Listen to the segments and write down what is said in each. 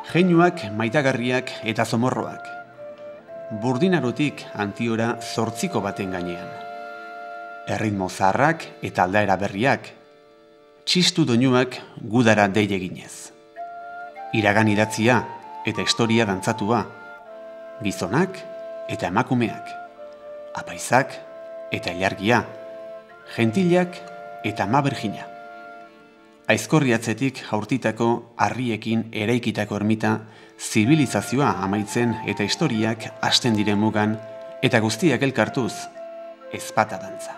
Jeinuak maitagarriak eta zomorroak. Burdinarotik Antiora 8 baten gainean. Erritmo zaharrak eta aldaera berriak. Txistu doinuak gudara dei eginez. Iragan idatzia eta historia dantzatua. Gizonak eta emakumeak. Apaizak eta ilargia. Gentilak eta ama berjina. Aizkorriatzetik jaurtitako harriekin eraikitako ermita, zibilizazioa amaitzen eta historiak hasten diren mugan, eta guztiak elkartuz, ezpata dantza.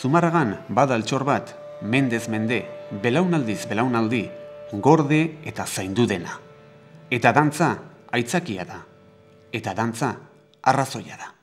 Zumarragan bada altxor bat, mendez mende, belaunaldiz belaunaldi, gorde eta zaindu dena. Eta dantza aitzakia da, eta dantza arrazoia da.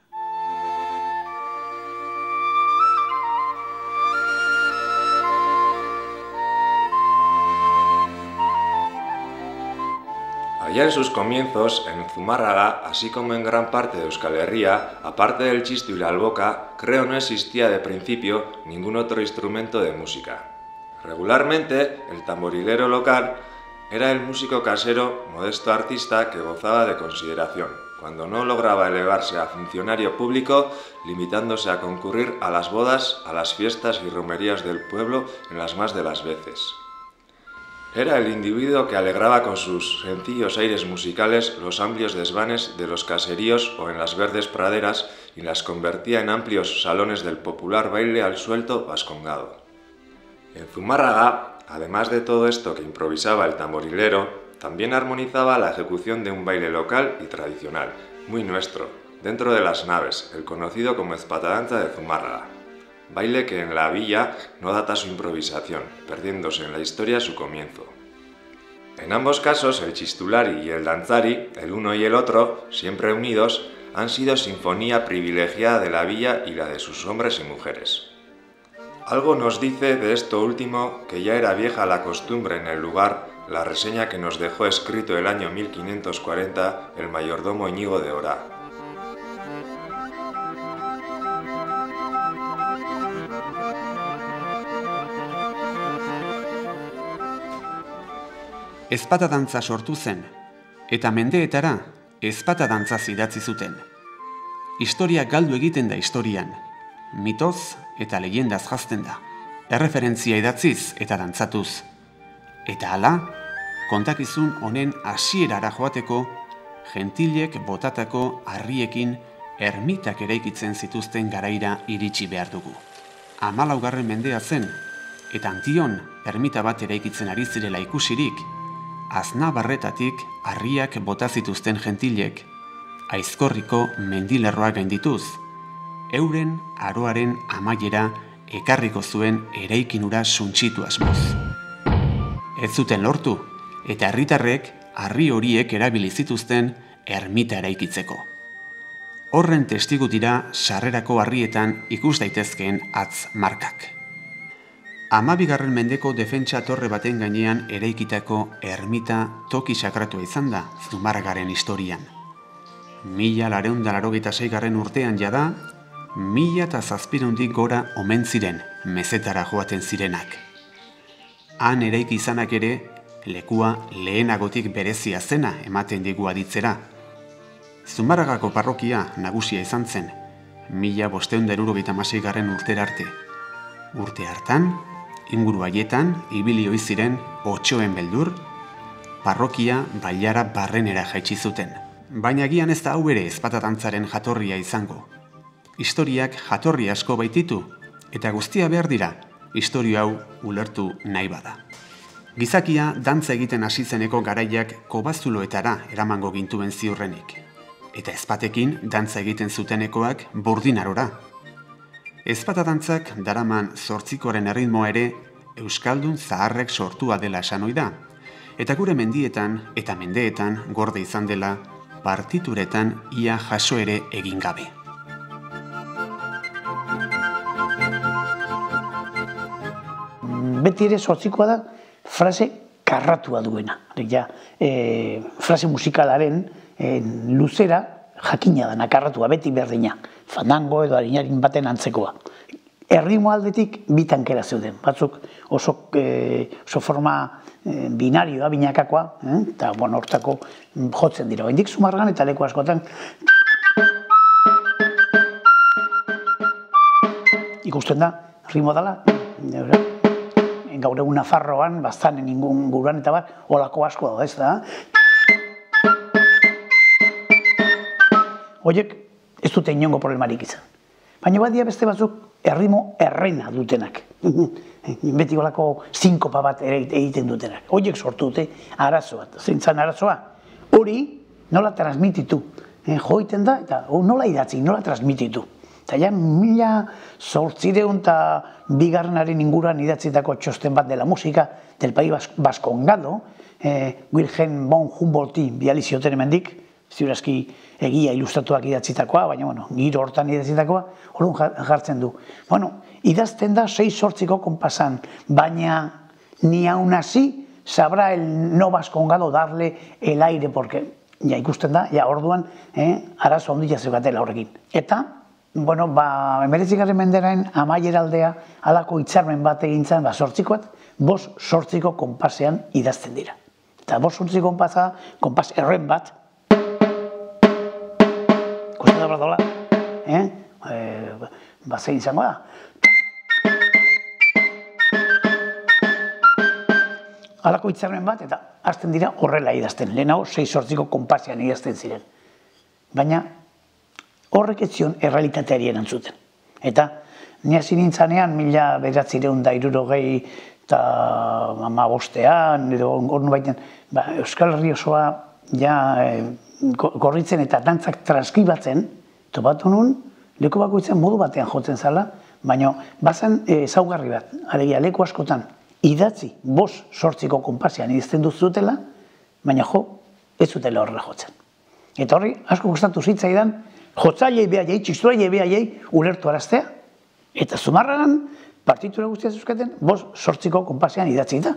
Allá en sus comienzos, en Zumárraga, así como en gran parte de Euskal Herria, aparte del chistu y la alboca, creo no existía de principio ningún otro instrumento de música. Regularmente, el tamborilero local era el músico casero, modesto artista que gozaba de consideración, cuando no lograba elevarse a funcionario público, limitándose a concurrir a las bodas, a las fiestas y romerías del pueblo en las más de las veces. Era el individuo que alegraba con sus sencillos aires musicales los amplios desvanes de los caseríos o en las verdes praderas y las convertía en amplios salones del popular baile al suelto vascongado. En Zumárraga, además de todo esto que improvisaba el tamborilero, también armonizaba la ejecución de un baile local y tradicional, muy nuestro, dentro de las naves, el conocido como ezpatadanza de Zumárraga. Baile que en la villa no data su improvisación, perdiéndose en la historia su comienzo. En ambos casos, el chistulari y el danzari, el uno y el otro, siempre unidos, han sido sinfonía privilegiada de la villa y la de sus hombres y mujeres. Algo nos dice de esto último que ya era vieja la costumbre en el lugar, la reseña que nos dejó escrito el año 1540 el mayordomo Íñigo de Orá. Ezpata dantza sortu zen, eta mendeetara ezpata dantza idatzi zuten. Historia galdu egiten da historian, mitoz eta leyendaz jazten da, erreferentzia idatziz eta dantzatuz. Eta hala, kontakizun honen hasierara joateko, gentilek botatako harriekin ermitak eraikitzen zituzten garaira iritsi behar dugu. 14. mendea zen, eta Antion ermita bat eraikitzen ari zirela ikusirik, Aznabarretatik harriak bota zituzten gentilek, Aizkorriko mendilerroa gaindituz, euren aroaren amaiera ekarriko zuen eraikinura suntsitu asmoz. Ez zuten lortu, eta herritarrek harri horiek erabili zituzten ermita eraikitzeko. Horren testigu dira sarrerako harrietan ikus daitezkeen hatz markak. 12. mendeko defentsa torre baten gainean eraikitako ermita toki sakratua izan da Zumarragaren historian. 1886. urtean jada, 1700 gora omen ziren mezetara joaten zirenak. Han eraiki izanak ere, lekua lehenagotik berezia zena ematen digu aditzera. Zumarragako parrokia nagusia izan zen, 1576. urtera arte. Urte hartan, inguru haietan, ibili ohi ziren otsoen beldur, parrokia bailara barrenera jaitsi zuten. Baina agian ez da hau ere ezpata dantzaren jatorria izango. Historiak jatorri asko baititu, eta guztia behar dira, historia hau ulertu nahi bada. Gizakia dantza egiten hasi zeneko garaiak kobazuloetara eramango gintuen ziurrenik, eta ezpatekin dantza egiten zutenekoak burdinarora. Ezpata dantzak daraman 8koaren erritmoa ere euskaldun zaharrek sortua dela esan ohi da, eta gure mendietan eta mendeetan gorde izan dela partituretan ia jaso ere egin gabe. Beti ere 8koa da frase karratua duena. Frase musikalaren luzera jakina da, nakarratua, beti berdina. Fandango edo harinarin baten antzekoa. erritmo aldetik bi tankera zeuden. Batzuk oso forma binarioa, binakakoa, eta hortako jotzen dira. Oraindik Zumarragan eta leku askotan ikusten da, ritmo dela, gaur egun Nafarroan, Baztanen inguruan eta bat, olako asko da, ez da. Horiek ez dute inongo problemarik izan. Baina bat dira beste batzuk erritmo errena dutenak. Beti olako sinkopa bat egiten dutenak. Horiek sortu dute arazoa. Zein zan arazoa? Hori nola transmititu. Joiten da eta nola idatzi, nola transmititu. Eta ja, 1800 eta bigarrenaren inguruan idatzitako txosten bat dela musika, del País Vascongado, Wilhelm von Humboldti biali zioten hemendik, ziurazki egia ilustratuak idatzitakoa, baina, giro hortan idatzitakoa, horren jartzen du. Idazten da 6-8ko konpasan, baina ni aun así sabrá el no Vascongado darle el aire, porque, ja, ikusten da, ja, orduan, arazo handia zeukatela horrekin. Eta, 19. mendearen amaieraldea halako hitzarmen bat egin zen, 8-8ko konpasean idazten dira. Eta 8-8ko konpasa, konpas erren bat, ikusten da bradola, zein izango da. Halako hitzarmen bat, eta hasten dira horrela idazten. Lehenago 6-8ko konpasean idazten ziren. Baina, horrek ez zion errealitateari erantzuten. Eta, ni hasi nintzanean, 1960 eta 15, edo hor baiten, Euskal Herri osoa korritzen eta dantzak transkribatzen, topatu nun, leku bakoitzen modu batean jotzen zala, baina bazan ezaugarri bat, alegia leku askotan, idatzi 5-8ko konpasean idazten duzutela, baina ez zutela horrela jotzen. Eta horri, asko gustatu zitzaidan, jotzailei behaiei, txisturailei behaiei ulertu araztea, eta Zumarragan partitura guztia zeuskaten 5-8ko konpasean idatzita.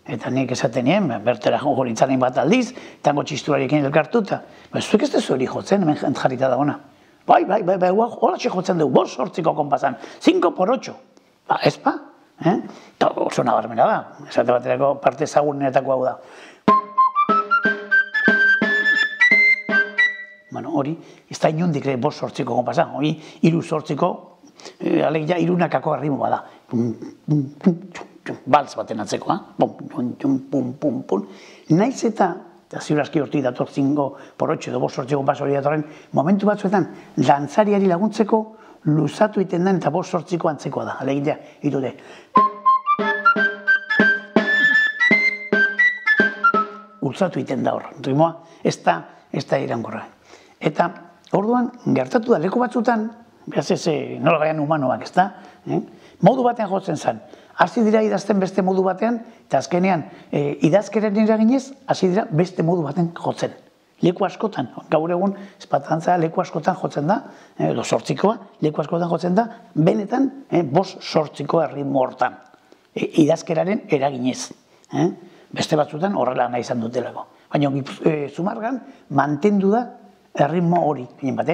Eta nik esaten nien, bertera jorintzaren bat aldiz, tango txisturariekin elkartuta. Zuek ez dezu hori jotzen, hemen jarrita da ona. Bai, hola jotzen dugu, 5-8ko konpasan, 5x8. Ez pa, eta oso nabarmena da, esate baterako parte ezagunenetako hau da. Hori, ez da inundik 5-8ko konpasa, hori 3-8ko, alegia irunakako erritmo bada. Balz baten atzekoa, naiz eta ziurazki hortik dator 5x8 edo 5-8ko konpasa hori datorren, momentu batzuetan, dantzariari laguntzeko luzatu iten den eta 5-8ko antzekoa da, alegia itute. Ultzatu iten da hor, ritmoa, ez da irankorra. Eta orduan, gertatu da leku batzutan, behaz ez nola gaian humanoak, ez da? Modu batean jotzen zen. Hasi dira idazten beste modu batean, eta azkenean idazkeren eraginez, hasi dira beste modu batean jotzen. Leku askotan, gaur egun, espatantza leku askotan jotzen da, edo 8koa, leku askotan jotzen da, benetan 5-8ko erritmo hortan. Idazkeraren eraginez. Beste batzutan horrela nahi izan dutelako. Baina Zumarragan mantendu da erritmo hori, egin bat,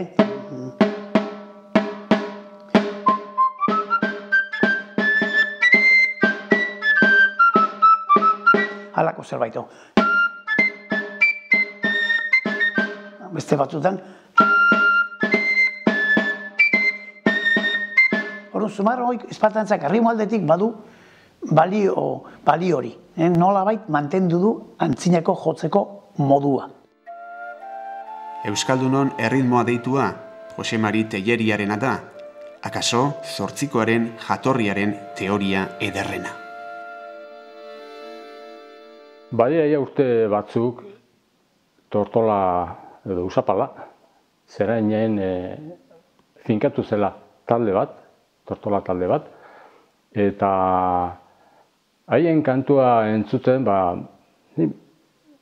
halako zerbait. Beste batzutan. Horren Zumarragoik espatantzak erritmo aldetik badu balio hori. Nolabait mantendu du antzinako jotzeko modua. Euskaldunon erritmoa deitua, Jose Mari Telleriarena da, akaso 8koaren jatorriaren teoria ederrena. Badia urte batzuk tortola edo usapala, zerainen finkatu zela talde bat, tortola talde bat, eta haien kantua entzuten,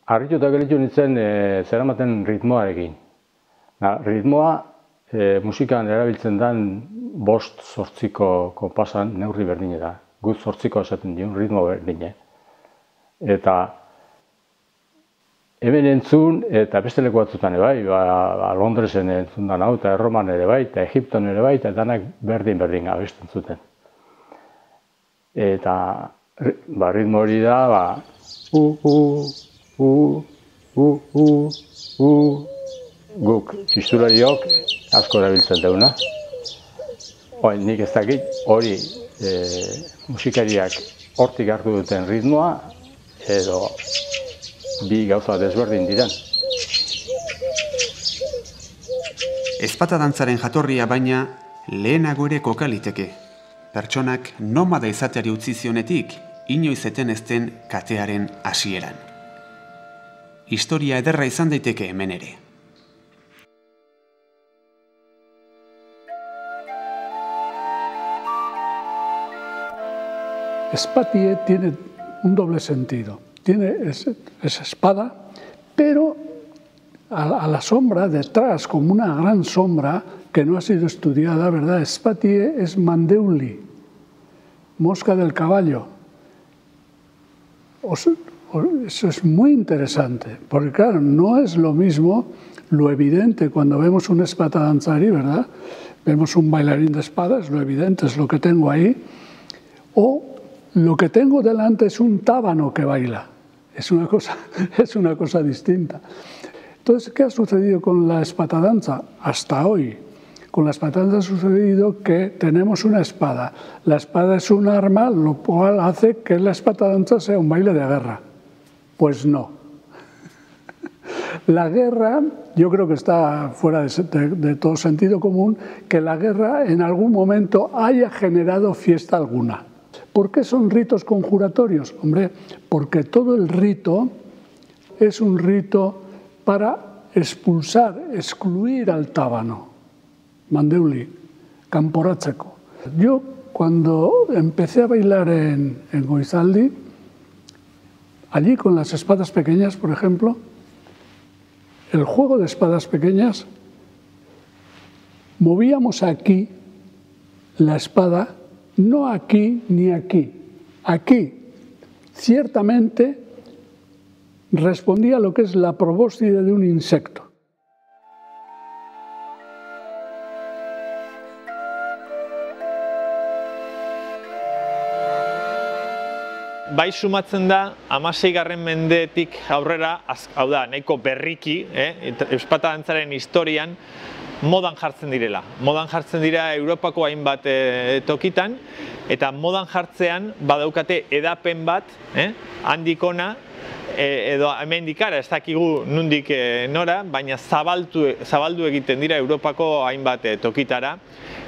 harrituta gelditu nintzen zeramaten ritmoarekin. Ritmoa musikan erabiltzen den 5-8ko konpasan neurri berdine da. Guz 8ko esaten dion ritmo berdine. Eta hemen entzun, eta beste leku batzutan ere bai, Londresen entzun da hau, eta Erroman ere bai, eta Egipton ere bai, eta danak berdin abesten zuten. Eta ritmo hori da, guk txistulariok asko erabiltzen deuna. Nik ez dakit hori musikariak hortik hartu duten ritmoa, edo bi gauza desberdin diren. Ezpata dantzaren jatorria baina lehenago ere koka liteke. Pertsonak nomada izateari utzi zionetik, inoiz eten ezten katearen hasieran. Historia ederra izan daiteke hemen ere. Espatie tiene un doble sentido. Tiene esa espada, pero a la sombra, detrás, como una gran sombra que no ha sido estudiada, ¿verdad? Espatie es Mandeuli, mosca del caballo. Eso es muy interesante, porque claro, no es lo mismo lo evidente cuando vemos un espada danzari, ¿verdad? Vemos un bailarín de espada, es lo evidente, es lo que tengo ahí, o lo que tengo delante es un tábano que baila. Es una cosa distinta. Entonces, ¿qué ha sucedido con la espatadanza? Hasta hoy, con la espatadanza ha sucedido que tenemos una espada. La espada es un arma, lo cual hace que la espatadanza sea un baile de guerra. Pues no. La guerra, yo creo que está fuera de todo sentido común, que la guerra en algún momento haya generado fiesta alguna. ¿Por qué son ritos conjuratorios? Hombre, porque todo el rito es un rito para expulsar, excluir al tábano. Mandeuli, kanporatzeko. Yo, cuando empecé a bailar en Goizaldi, allí con las espadas pequeñas, por ejemplo, el juego de espadas pequeñas, movíamos aquí la espada, no aquí ni aquí. Aquí, ciertamente, respondía a lo que es la probóscide de un insecto. Bai sumatzen da, 16. mendetik aurrera, hau da, nahiko berriki, ezpata dantzaren historian, modan jartzen direla. Modan jartzen dira Europako hainbat tokitan, eta modan jartzean badaukate edapen bat, handik ona, edo hemendik ara, ez dakigu nondik nora, baina zabaldu egiten dira Europako hainbat tokitara,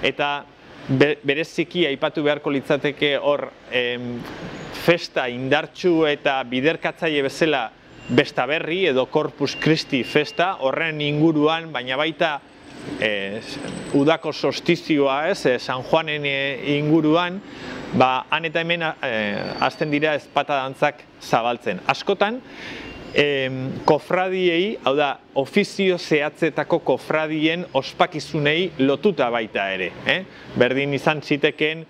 eta bereziki aipatu beharko litzateke hor festa indartsu eta biderkatzaile bezala Bestaberri edo Corpus Christi festa, horren inguruan, baina baita udako solstizioa, San Juanen inguruan, han eta hemen hasten dira ezpata dantzak zabaltzen. Askotan, kofradiei, hau da, ofizio zehatzetako kofradien ospakizunei lotuta baita ere. Berdin izan ziteken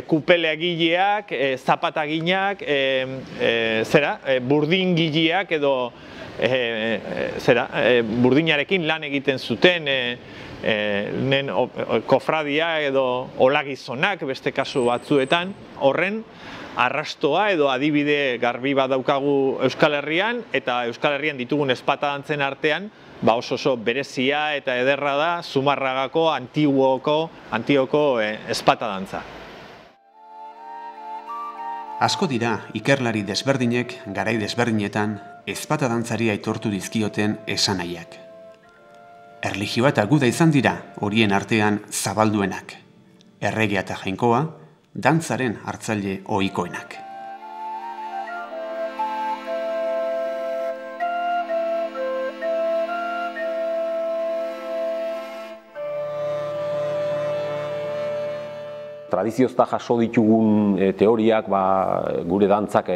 kupeleagileak, zapataginak, burdingileak edo burdinarekin lan egiten zuten kofradia edo olagizonak beste kasu batzuetan. Horren arrastoa edo adibide garbi bat daukagu Euskal Herrian, eta Euskal Herrian ditugun ezpata dantzen artean oso berezia eta ederra da Zumarragako Antioko ezpata dantza. Asko dira ikerlari desberdinek garai desberdinetan ezpata dantzari aitortu dizkioten esanahiak. Erlijioa eta guda izan dira horien artean zabalduenak. Erregea eta jainkoa, dantzaren hartzaile ohikoenak. Tradiziozta jaso ditugun teoriak, gure dantzak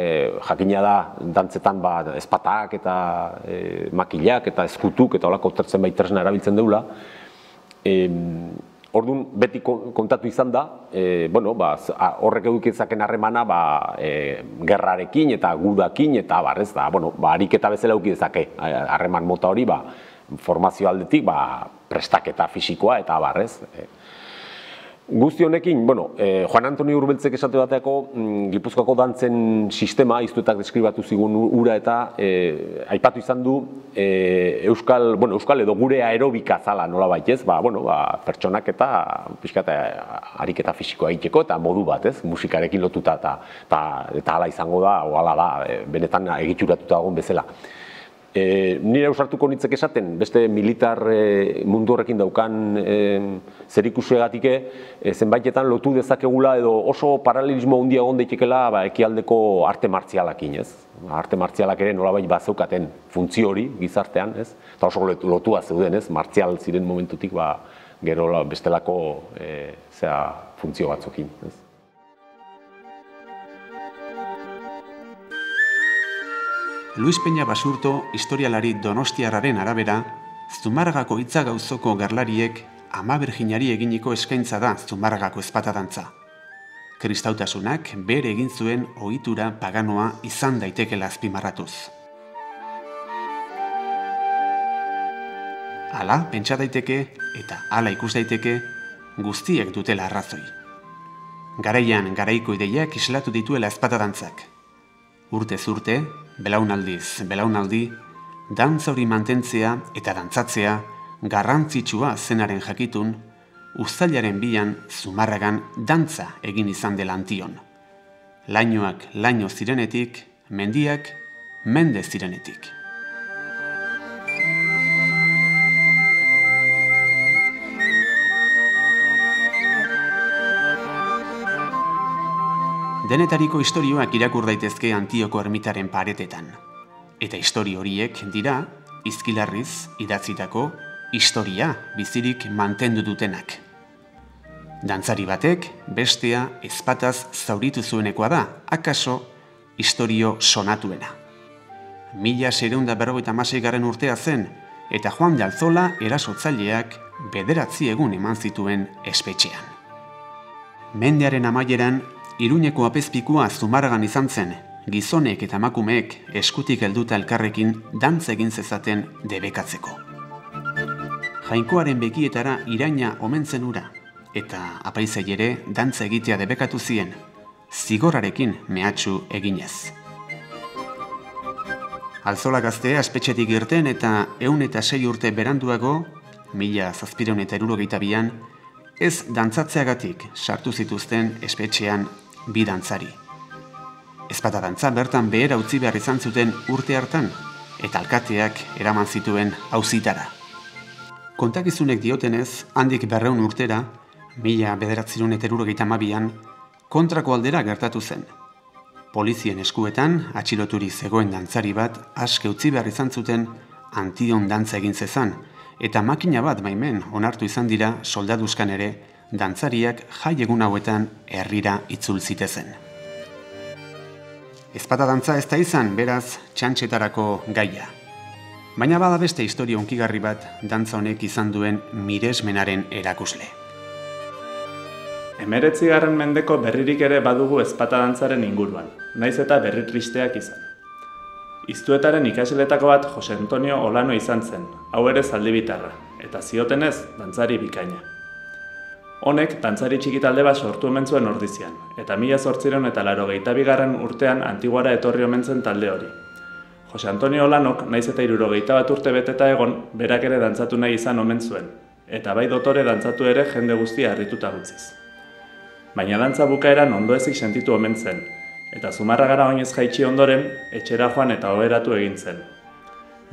jakina da, dantzetan ezpatak eta makilak eta eskutuk eta holako tertzen tresna erabiltzen deula. Orduan, beti kontatu izan da, horrek edukizaken harremana gerrarekin eta gudakin eta ariketa bezala edukizake harreman mota hori, formazio aldetik, prestaketa fisikoa eta barrez. Guzti honekin, Juan Antonio Urbeltzek esate bateako Gipuzkoako dantzen sistema, iztuetak deskribatu zigun ura eta aipatu izan du euskal edo gure aerobika zala nola baitez, pertsonak eta pixkat ariketa fisikoa egiteko eta modu bat, musikarekin lotuta eta hala izango da, o hala da, benetan egituratuta dagoen bezala. Nire ausartuko nintzek esaten, beste militar mundu horrekin daukan zerikusuegatik zenbaitetan lotu dezakegula edo oso paralelismo handia egon daitekela ekialdeko arte martzialakin, ez? Arte martzialak ere nolabait bazeukaten funtzio hori gizartean, ez? Eta oso lotua zeuden, ez? Martzial ziren momentutik gero bestelako funtzio batzukin, ez? Luis Peña Basurto historialari donostiarraren arabera, Zumarragako Itzaga auzoko gerlariek Ama Birjinari eginiko eskaintza da Zumarragako ezpatadantza. Kristautasunak bere egin zuen ohitura paganoa izan daitekela azpimarratuz. Hala, pentsa daiteke eta hala ikus daiteke guztiek dutela arrazoi. Garaian garaiko ideiak islatu dituela ezpatadantzak. Urtez urte, belaunaldiz belaunaldi, dantza hori mantentzea eta dantzatzea garrantzitsua zenaren jakitun, uztailaren 2an Zumarragan dantza egin izan dela Antion. Lainoak laino zirenetik, mendiak mende zirenetik. Denetariko istorioak irakur daitezke Antioko ermitaren paretetan. Eta istori horiek dira, izkilarriz idatzitako historia bizirik mantendu dutenak. Dantzari batek bestea ezpataz zauritu zuenekoa da, akaso istorio sonatuena. 1656 urtea zen, eta Juan de Alzola erasotzaileak 9 egun eman zituen espetxean. Mendearen amaieran, Iruñeko apezpikua Zumarragan izan zen, gizonek eta emakumeek eskutik helduta elkarrekin dantza egin zezaten debekatzeko. Jainkoaren begietara iraina omen zen ura, eta apaizei ere dantza egitea debekatu zien, zigorrarekin mehatxu eginez. Alzola gaztea espetxetik irten eta 106 urte beranduago, 1772an, ez dantzatzeagatik sartu zituzten espetxean 2 dantzari. Ezpatadantza bertan behera utzi behar izan zuten urte hartan, eta alkateak eraman zituen auzitara. Kontakizunek diotenez, handik 200 urtera, 1972an, kontrako aldera gertatu zen. Polizien eskuetan, atxiloturi zegoen dantzari bat, aske utzi behar izan zuten Antion dantza egin zezan, eta makina bat baimen onartu izan dira soldaduzkan ere, dantzariak jai egun hauetan herrira itzul zitezen. Ezpatadantza ez da izan, beraz, txantxetarako gaia. Baina bada beste historia hunkigarri bat dantza honek izan duen miresmenaren erakusle. 19. mendeko berririk ere badugu ezpatadantzaren inguruan, naiz eta berri tristeak izan. Iztuetaren ikasletako bat Jose Antonio Olano izan zen, hau ere zaldibitarra, eta ziotenez dantzari bikaina. Honek dantzari txikitalde bat sortu omen zuen Ordizian, eta 1882 urtean Antiguara etorri omen zen talde hori. Jose Antonio Olanok, naiz eta 71 urte beteta egon, berak ere dantzatu nahi izan omen zuen, eta bai dotore dantzatu ere jende guztia harrituta gutziz. Baina dantza bukaeran ondoezik sentitu omen zen, eta Zumarragara oinez jaitsi ondoren, etxera joan eta oheratu egin zen.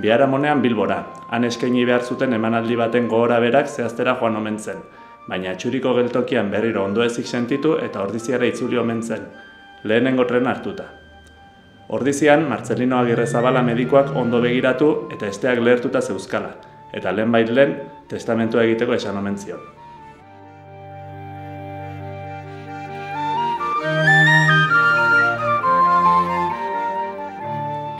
Biharamonean Bilbora, han eskaini behar zuten emanaldi baten gogora berak zehaztera joan omen zen, baina atxuriko geltokian berriro ondoezik sentitu eta Ordiziara itzuli omen zen, lehenengo trena hartuta. Ordizian, Martzelino Agirrezabala medikoak ondo begiratu eta esteak lehertuta zeuzkala, eta lehen testamentua egiteko esan omen zion.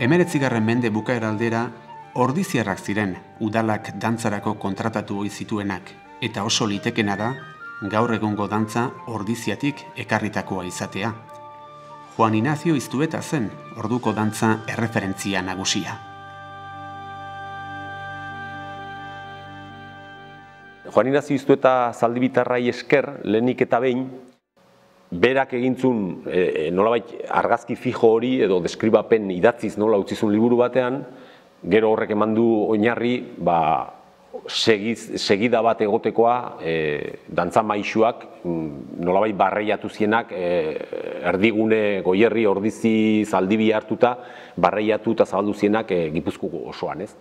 Hemeretzigarren mende bukaera aldera, ordiziarrak ziren udalak dantzarako kontratatu ohi zituenak, eta oso litekena da gaur egungo dantza Ordiziatik ekarritakoa izatea. Juan Ignacio Iztueta zen orduko dantza erreferentzia nagusia. Juan Ignacio Iztueta zaldibitarrai esker, lehenik eta behin, berak egintzun nolabait argazki fijo hori edo deskribapen idatziz nola utzizun liburu batean, gero horrek eman du oinarri segida bat egotekoa dantza maisuak nolabait barreiatu zienak erdigune Goierri Ordizi Zaldibi hartuta barreiatu eta zabaldu zienak Gipuzkoako osoan, ez?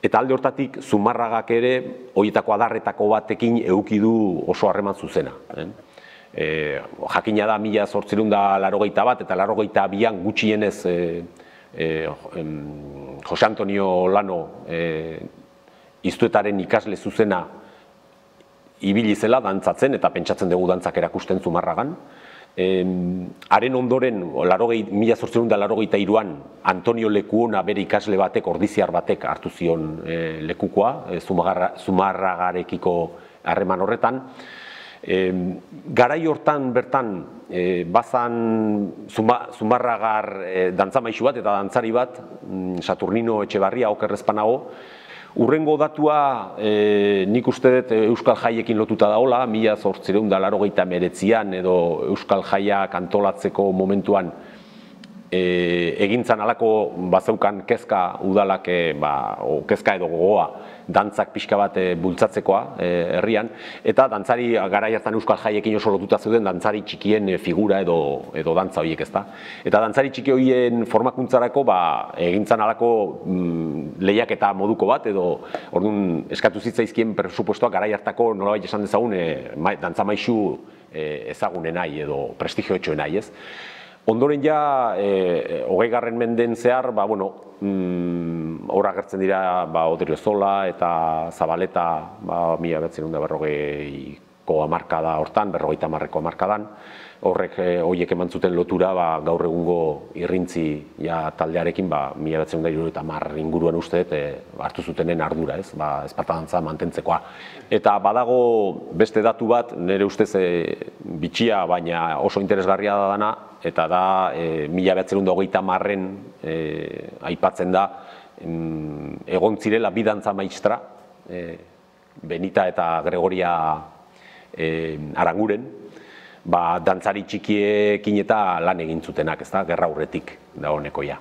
Eta alde hortatik Zumarragak ere horietako adarretako batekin eduki du oso harreman zuzena. Jakina da 1881 eta 1882an gutxienez Jose Antonio Olano Iztuetaren ikasle zuzena ibili zela dantzatzen eta pentsatzen dugu dantzak erakusten Zumarragan. Haren ondoren, 1883an, Antonio Lekuona bere ikasle batek, ordiziar batek hartu zion lekukoa, Zumarragarekiko harreman horretan. Garai hortan bertan bazan Zumarragar dantza maisu bat eta dantzari bat, Saturnino Etxebarria, okerrezpanago. Urrengo datua nik uste dut Euskal Jaiekin lotuta daola, 1889an edo Euskal Jaiak antolatzeko momentuan egintzan alako bazeukan kezka udalak, kezka edo gogoa, dantzak pixka bat bultzatzekoa herrian, eta dantzari garai hartan Euskal Jaiekin oso lotuta zeuden dantzari txikien figura edo dantza horiek, ezta. Eta dantzari txiki horien formakuntzarako egintzan alako lehiaketa moduko bat, edo orduan eskatu zitzaizkien presupuestoak garai hartako nolabait esan dezagun dantza maisu ezagunen nahi edo prestigioetxoen nahi, ez? Ondoren ja, 20. menden zehar, hor agertzen dira Odriozola eta Zabaleta 1940ko hamarkada hortan, 50ko hamarkadan. Horiek eman zuten lotura gaur egungo irrintzi taldearekin 1970 inguruan uste hartu zutenen ardura, ezpata dantza mantentzekoa. Eta badago beste datu bat, nire ustez bitxia, baina oso interesgarria da dana, eta da 1930 aipatzen da egon zirela bi dantza maistra, Benita eta Gregoria Aranguren, dantzari txikiekin eta lan egin zutenak, ez da, gerra aurretik da honekoia.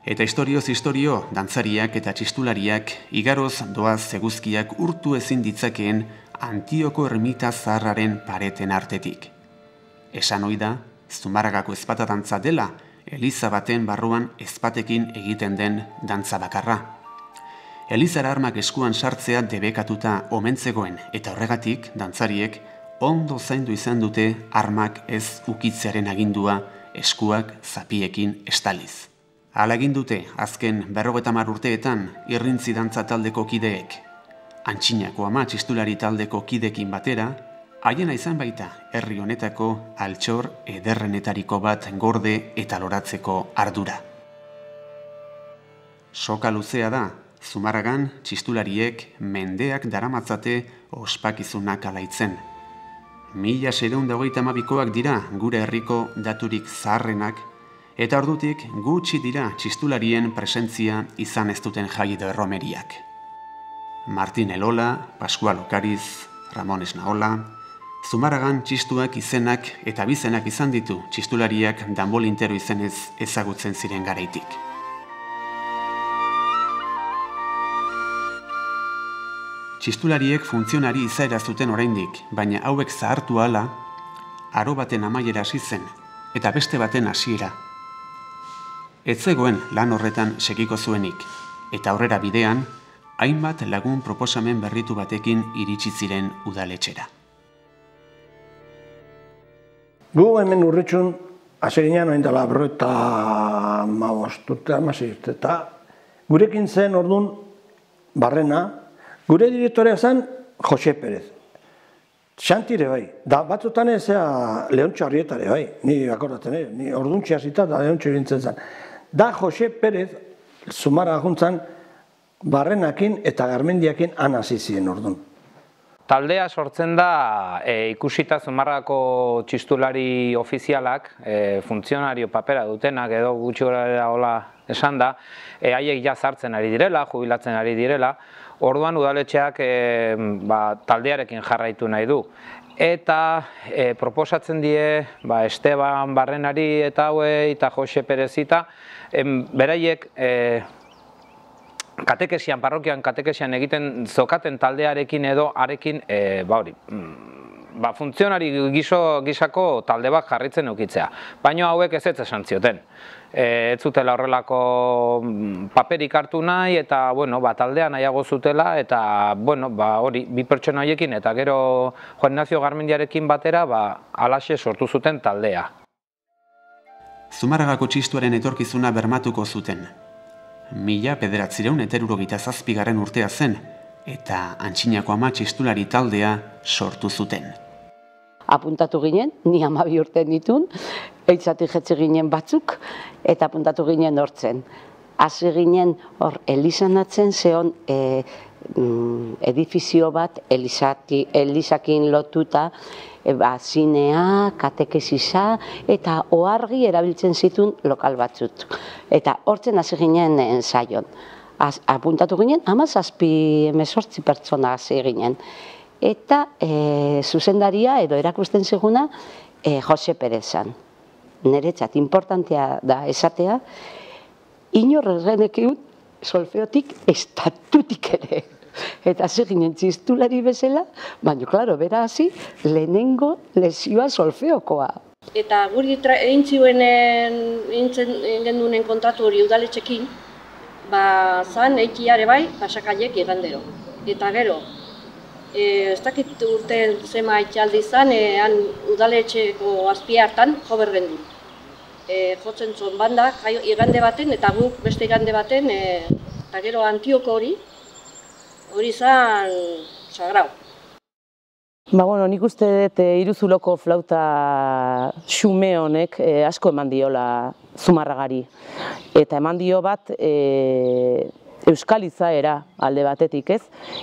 Eta historioz historio, dantzariak eta txistulariak igaroz doaz eguzkiak urtu ezin ditzakeen Antioko ermita zaharraren pareten artetik. Esan ohi da, Zumarragako ezpata dantza dela, eliza baten barruan ezpatekin egiten den dantza bakarra. Elizara armak eskuan sartzea debekatuta omen zegoen, eta horregatik dantzariek ondo zaindu izan dute armak ez ukitzearen agindua eskuak zapiekin estaliz. Hala egin dute azken 50 urteetan irrintzi dantza taldeko kideek. Antxinako ama txistulari taldeko kidekin batera, haiena izan baita herri honetako altxor ederrenetariko bat gorde eta loratzeko ardura. Soka luzea da, Zumarragan txistulariek mendeak daramatzate ospakizunak alaitzen. 1622koak dira gure herriko daturik zaharrenak, eta ordutik gutxi dira txistularien presentzia izan ez duten jai edo erromeriak. Martin Elola, Pascual Okariz, Ramon Esnaola, Zumarragan txistuak izenak eta bizenak izan ditu txistulariak danbolintero izenez ezagutzen ziren garaitik. Txistulariek funtzionari izaera zuten oraindik, baina hauek zahartu ahala, aro baten amaiera hasi zen, eta beste baten hasiera. Ez zegoen lan horretan segiko zuenik, eta aurrera bidean, hainbat lagun proposamen berritu batekin iritsi ziren udaletxera. Gu hemen urretxun, aserinean oin dela berroeta maosturte, eta gurekin zen orduan Barrena, gure direktorea zen Jose Perez. Xantire bai, da batzutan ezea Leontxo Arrietare bai, ni akordatzen ni orduntxe hasita da Leontxo irintzen zen. Da Jose Perez, Zumarraga juntzan, Barrenakin eta Garmendiakin hasi ziren orduan. Taldea sortzen da ikusita Zumarragako txistulari ofizialak, funtzionario papera dutenak edo gutxi gorabehera hola esan da, haiek ja sartzen ari direla, jubilatzen ari direla, orduan udaletxeak taldearekin jarraitu nahi du. Eta proposatzen die Esteban Barrenari eta hauei eta Jose Perezita, beraiek katekesian, parrokian katekesian egiten zokaten taldearekin edo arekin funtzionari gisako talde bat jarritzen eukitzea. Baina hauek ez esan zioten. Ez zutela horrelako paperik hartu nahi eta taldea nahiago zutela eta hori bi pertsona horiekin eta gero Juan Ignacio Garmendiarekin batera halaxe sortu zuten taldea. Zumarragako txistuaren etorkizuna bermatuko zuten. 1977 urtea zen, eta Antxinako Ama txistulari taldea sortu zuten. Apuntatu ginen, ni 12 urte ditun, eitzatik jetzi ginen batzuk, eta apuntatu ginen hortzen. Hasi ginen hor elizanatzen zehon edifizio bat elizakin lotuta, zinea, katekesisa eta oargi erabiltzen zituen lokal batzuk. Eta hortzen hasi ginen ensaion. Apuntatu ginen, 17-18 pertsona hasi ginen. Eta zuzendaria edo erakusten zeguna Jose Perezan. Niretzat importantea da esatea, inor errenekeun solfeotik estatutik ere. Eta ginen txistulari bezala, baina, klaro, bera hasi, lehenengo lesioa solfeokoa. Eta guri egin gendunen kontratu hori udaletxekin, zan eikiare bai, pasakaiek igandero. Eta gero, ez dakit urte zema itxaldi zan, udaletxeko azpia hartan jo bergendu. Jotzen zon banda, igande baten, eta guk beste igande baten, eta gero Antioko hori zan sagrau. Nik uste dut Iruzuloko flauta xume honek asko eman diola Zumarragari. Eta eman dio bat euskal izaera alde batetik ez.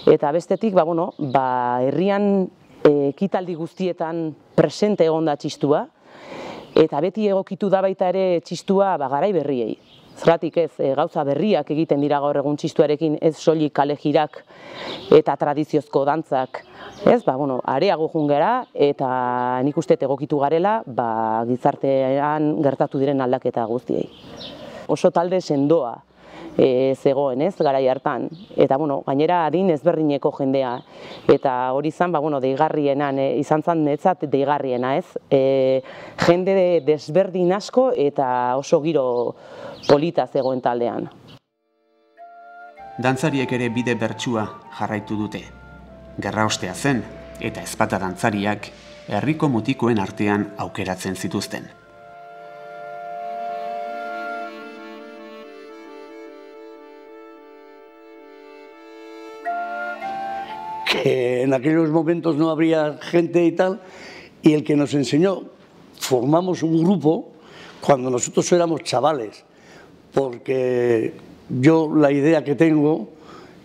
Eta bestetik, herrian ekitaldi guztietan presente egon da txistua. Eta beti egokitu da baita ere txistua garai berriei. Zergatik ez, gauza berriak egiten dira gaur egun txistuarekin, ez soilik kale jirak eta tradiziozko dantzak. Areago joan gara eta nik uste egokitu garela gizartean gertatu diren aldaketa guztiei. Oso talde sendoa zegoen ez, garai hartan. Eta gainera adin ezberdineko jendea. Eta hori izan, deigarrienan, izan zen netzat deigarriena ez. Jende desberdin asko eta oso giro polita zegoen taldean. Dantzariek ere bide bertsua jarraitu dute. Gerraostea zen eta ezpata dantzariak herriko mutikoen artean aukeratzen zituzten. Que en aquellos momentos no habría gente y tal, y el que nos enseñó, formamos un grupo cuando nosotros éramos chavales, porque yo la idea que tengo,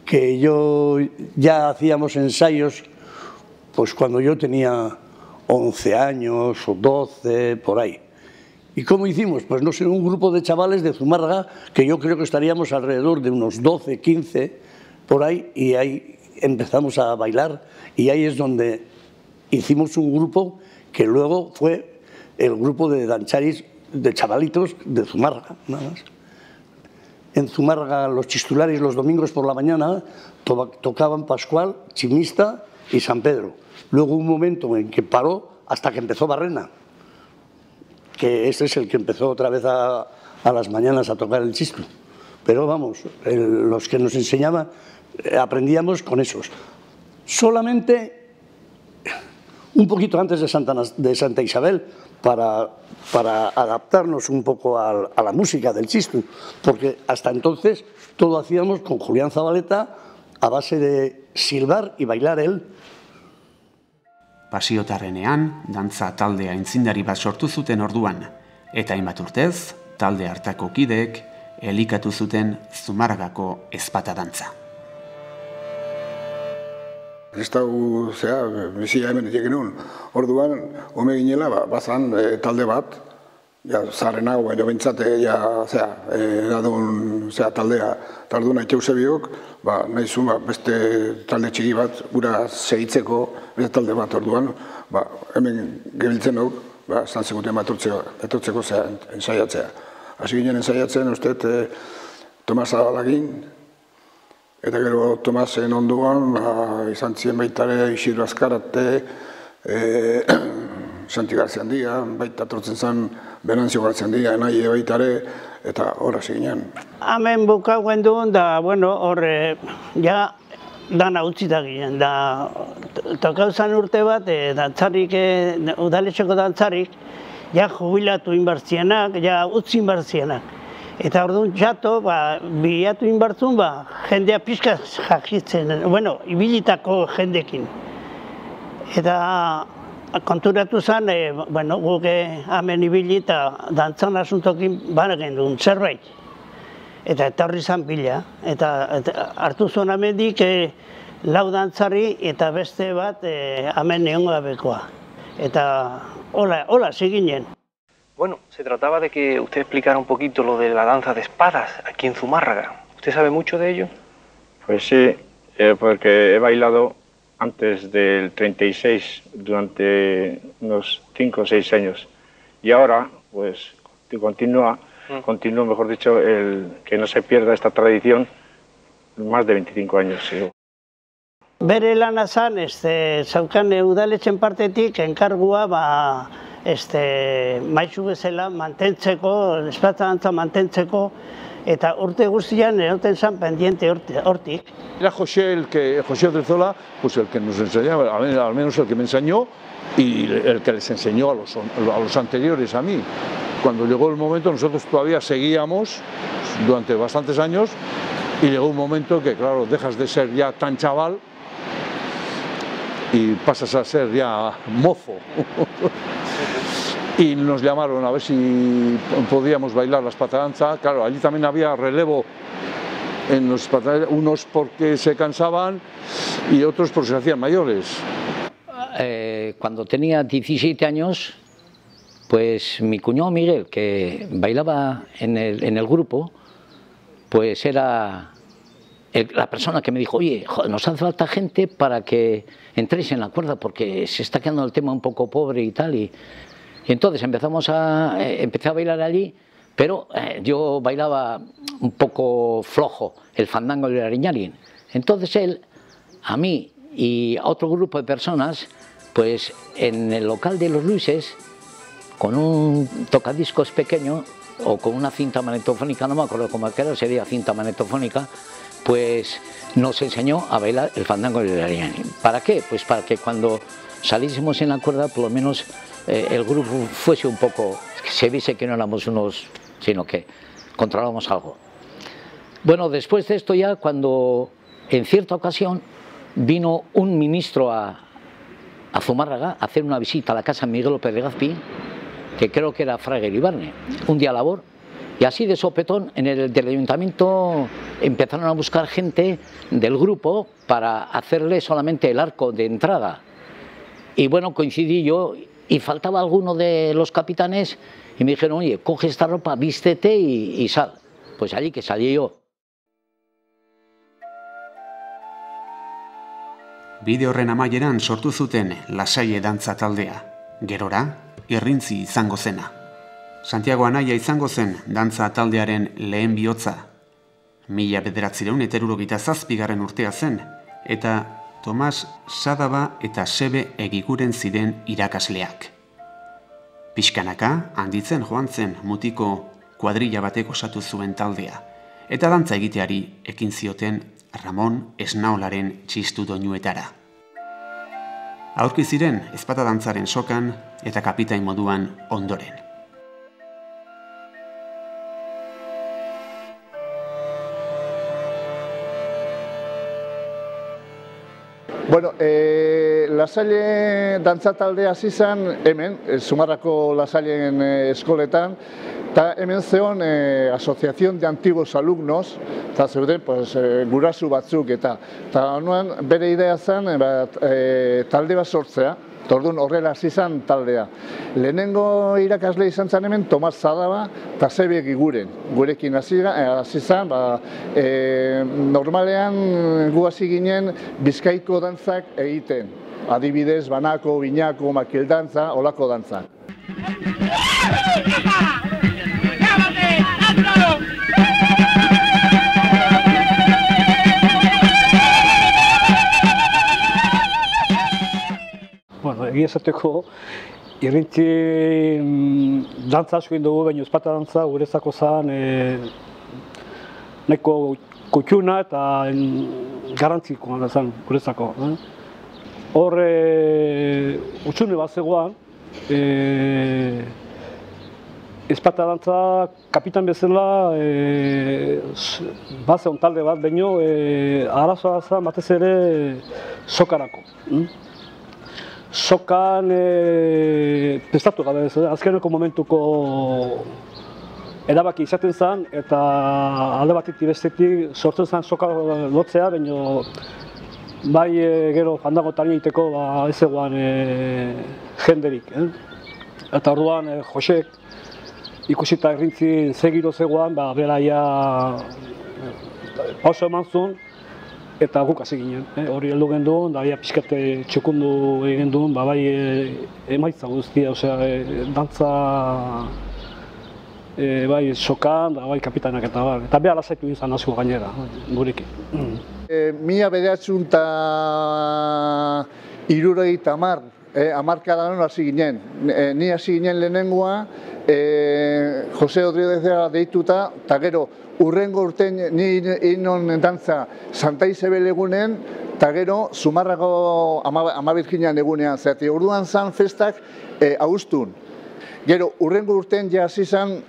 que yo ya hacíamos ensayos, pues cuando yo tenía 11 años o 12, por ahí. ¿Y cómo hicimos? Pues no sé, un grupo de chavales de Zumárraga, que yo creo que estaríamos alrededor de unos 12, 15, por ahí, y ahí empezamos a bailar, y ahí es donde hicimos un grupo que luego fue el grupo de dancharis, de chavalitos de Zumárraga, nada más. En Zumárraga los chistularis los domingos por la mañana tocaban Pascual, Chimista y San Pedro. Luego un momento en que paró hasta que empezó Barrena, que ese es el que empezó otra vez a las mañanas a tocar el chistu. Pero vamos, los que nos enseñaban, aprendíamos con esos. Solamente un poquito antes de Santa Isabel, para adaptarnos un poco a la música del chistu, porque hasta entonces todo hacíamos con Julián Zabaleta a base de silbar y bailar él. Pasiotarrenean, dantza taldea aintzindari bat sortu zuten orduan, eta hainbat urtez, talde hartako kideek elikatu zuten Zumarragako ezpata dantza. Kristau, bizia hemen etik genuen. Orduan, home ginela, bazan talde bat, zaharrenago, baina bentsate, eradun taldea, tarduna etxeuse biok, nahi zuen beste talde txiki bat, gura segitzeko beste talde bat orduan, hemen gebiltzen duk, zan seguten etortzeko ensaiatzea. Hasi ginen ensaiatzen, usteet, Tomas Adalagin, eta gero Tomasen onduan, izan ziren baitare Isidro Azkarate, Santi Garziandia, baita tortzen zen Benanzio Garziandia, nahi baitare, eta horra ziginen. Hemen bukauen duen, da, bueno, horre, ja, dana utzita ginen, da, tokauzan urte bat, dantzarik, udaletxeko dantzarik, ja jubilatu inbartzienak, ja utzi inbartzienak. Eta orduan jato, bilatu inbartzun, jendea pixka jakitzen, bueno, ibilitako jendekin. Eta konturatu zen, guk hemen ibili eta dantzan asuntokin banagen duen zerbait. Eta etorri zen bila. Eta hartu zuen amendik lau dantzari eta beste bat hemen neon gabekoa. Eta hola seginen. Bueno, se trataba de que usted explicara un poquito lo de la danza de espadas aquí en Zumárraga. ¿Usted sabe mucho de ello? Pues sí, porque he bailado antes del 36 durante unos 5 o 6 años. Y ahora, pues, continúo, mejor dicho, que no se pierda esta tradición más de 25 años. Sí. Bere lana zan, zaukan udaletxen partetik enkargua, maizu bezala mantentzeko, espata dantza mantentzeko, eta urte guztian eroten zan pendiente hortik. Era José Odriozola, pues el que nos enseñaba, al menos el que me enseñó y el que les enseñó a los anteriores a mí. Cuando llegó el momento, nosotros todavía seguíamos durante bastantes años y llegó un momento que, claro, dejas de ser ya tan chaval y pasas a ser ya mozo. Y nos llamaron a ver si podíamos bailar la espatadanza. Claro, allí también había relevo en los espatadanzas, unos porque se cansaban y otros porque se hacían mayores. Cuando tenía 17 años, pues mi cuñado Miguel, que bailaba en el grupo, pues era la persona que me dijo, oye, nos hace falta gente para que entréis en la cuerda porque se está quedando el tema un poco pobre y tal. Y entonces empecé a bailar allí, pero yo bailaba un poco flojo, el fandango y el ariñarín. Entonces él, a mí y a otro grupo de personas, pues en el local de los Luises, con un tocadiscos pequeño o con una cinta magnetofónica, no me acuerdo cómo era, sería cinta magnetofónica, pues nos enseñó a bailar el fandango y el ariñarín. ¿Para qué? Pues para que cuando saliésemos en la cuerda, por lo menos el grupo fuese un poco, que se viese que no éramos unos, sino que controlábamos algo. Bueno, después de esto ya, cuando en cierta ocasión vino un ministro a Zumárraga a hacer una visita a la casa de Miguel López de Gazpi, que creo que era Fraga Iribarne, un día labor, y así de sopetón en el del ayuntamiento empezaron a buscar gente del grupo para hacerle solamente el arco de entrada. Y bueno, coincidí yo y faltaba alguno de los capitanes y me dijeron, oye, coge esta ropa, vístete y sal. Pues allí que salí yo. Bide horren amaieran sortu zuten Lasaie dantza taldea. Gerora, Irrintzi izango zena. Santiago Anaia izango zen dantza taldearen lehen bihotza. 1977 urtea zen, eta Tomas Sadaba eta Sebe Egiguren ziren irakasleak. Pixkanaka handitzen joan zen mutiko kuadrilla batek osatu zuen taldea, eta dantza egiteari ekin zioten Ramon Esnaolaren txistu doinuetara. Aurki ziren ezpata dantzaren sokan eta kapitain moduan ondoren. Bueno, Lasalle dantza taldea hasi zen hemen, Zumárrako Lasailen eskoletan, Eta hemen zeon Asociación de Antiguos Alumnos, eta zeuden gurasu batzuk eta honean bere idea zen talde bat sortzea. Orduan horrela hasi zen taldea. Lehenengo irakasle izan zen hemen Tomas Zadaba eta Zebe Giguren. Gurekin hasi zen, normalean gu hasi ginen Bizkaiko dantzak egiten. Adibidez, banako, binako, makildantza, olako dantzak. Egia esateko, irrintzi dantza asko egin dugu, baina ezpata dantza guretzako zen nahiko kutxuna eta garantzikoa zen guretzako. Hor utxune bat zegoan, ezpata dantza kapitan bezala bat zegoen talde bat, baina arazoa zen batez ere sokarako. Sokan prestatu gabe, azkeneko momentuko erabaki izaten zen eta alde batetik bestetik sortzen zen soka lotzea, baina bai gero jandago tari egiteko ez egoan jenderik. Eta orduan Josek ikusita irrintzi zegiro zegoan, beraia pauso eman zuen, eta guk hasi ginen, hori heldu genduen, da pixkate txukundu egin duen, bai emaitza guztia, dantza bai sokan, bai kapitanak eta bar. Eta behar lasaitu izan asko gainera, gurekin. 1970 hamarkadan hasi ginen. Ni hasi ginen lehenengoa, Jose Rodríguez deituta, eta gero urrengo urten ni inon dantza Santa Isabel egunen, eta gero Zumarrago Ama Birjinan egunean, zerati orduan zan festak abuztun. Gero urrengo urten ja hasi zan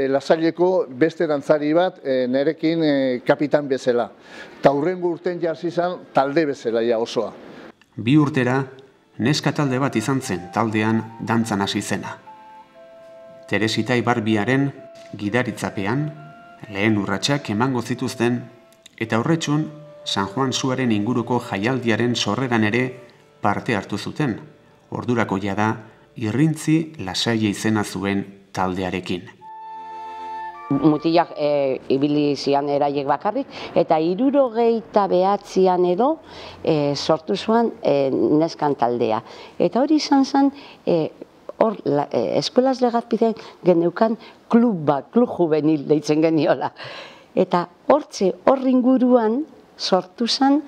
Lasaileko beste dantzari bat nerekin kapitan bezala. Eta urrengo urten ja hasi zan talde bezala ja osoa. 2 urtera, neska talde bat izan zen taldean dantzan hasi zena. Teresita Ibarbiaren gidaritzapean, lehen urratsak emango zituzten, eta horretxun San Juan Suaren inguruko jaialdiaren sorreran ere parte hartu zuten, ordurako jada Irrintzi Lasaia izena zuen taldearekin. Mutilak ibili zian eraiek bakarrik, eta 79an edo sortu zuen neskan taldea. Eta hori izan zen, hor eskuelaz legazpiden geneukan klub bat, klub juvenil deitzen geniola. Eta hor inguruan sortu zen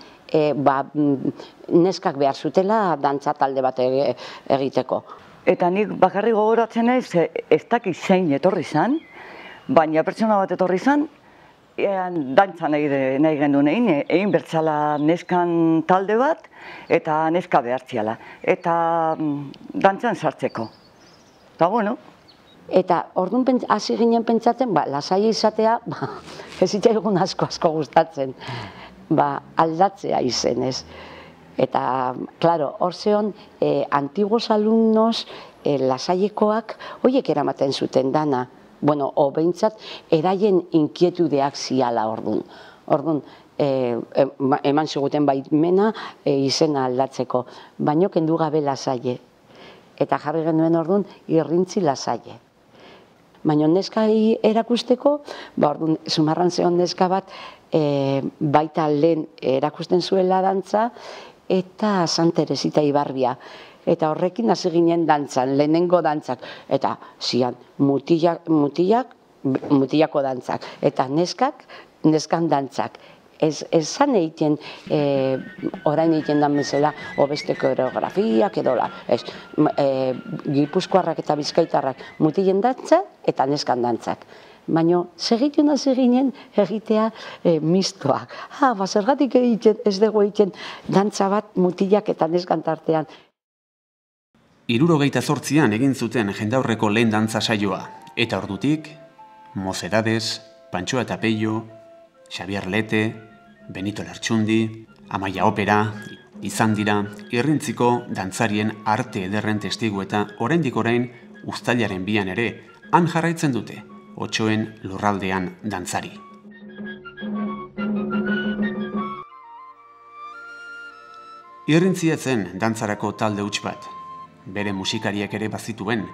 neskak behar zutela dantza talde bat egiteko. Eta nik bakarrik gogoratzen ez dakit zein etorri zen, baina pertsona bat etorri zen, dantza nahi genduen egin bertzala neskan talde bat eta neska behartziala. Eta dantzan sartzeko. Eta bueno. Eta orduan hasi ginen pentsatzen, Lasaia izatea, ez zitzaigun asko gustatzen, aldatzea izenez. Eta, klaro, hor zeon, antiguos alumnos Lasaiekoak, horiek eramaten zuten dana. Bueno, behintzat, eraien inkietudeak ziala orduan. Orduan, eman ziguten baimena izena aldatzeko, baino kendu gabe Lasaie. Eta jarri genuen orduan, Irrintzi Lasaie. Baina neskai erakusteko, orduan, Zumarran zeon neska bat, baita lehen erakusten zuela dantza, eta Santa Teresita Ibarbia. Eta horrekin hasi ginen dantzan, lehenengo dantzak. Eta zian, mutilako dantzak. Eta neskan dantzak. Ez zan egiten, orain egiten dan bezala, beste koreografiak edola. Gipuzkoarrak eta Bizkaitarrak mutilen dantza eta neskan dantzak. Baina segitun hasi ginen egitea mistoak. Zergatik ez dugu egiten dantza bat mutilak eta neskan tartean. 78an egin zuten jendaurreko lehen dantza saioa, eta ordutik, Mocedades, Pantxoa eta Peio, Xabier Lete, Benito Lertxundi, Amaia Opera, izan dira Irrintziko dantzarien arte ederren testigu eta oraindik orain uztailaren 2an ere han jarraitzen dute, Otsoen lurraldean dantzari. Irrintzia zen dantzarako talde huts bat, bere musikariak ere bazituen.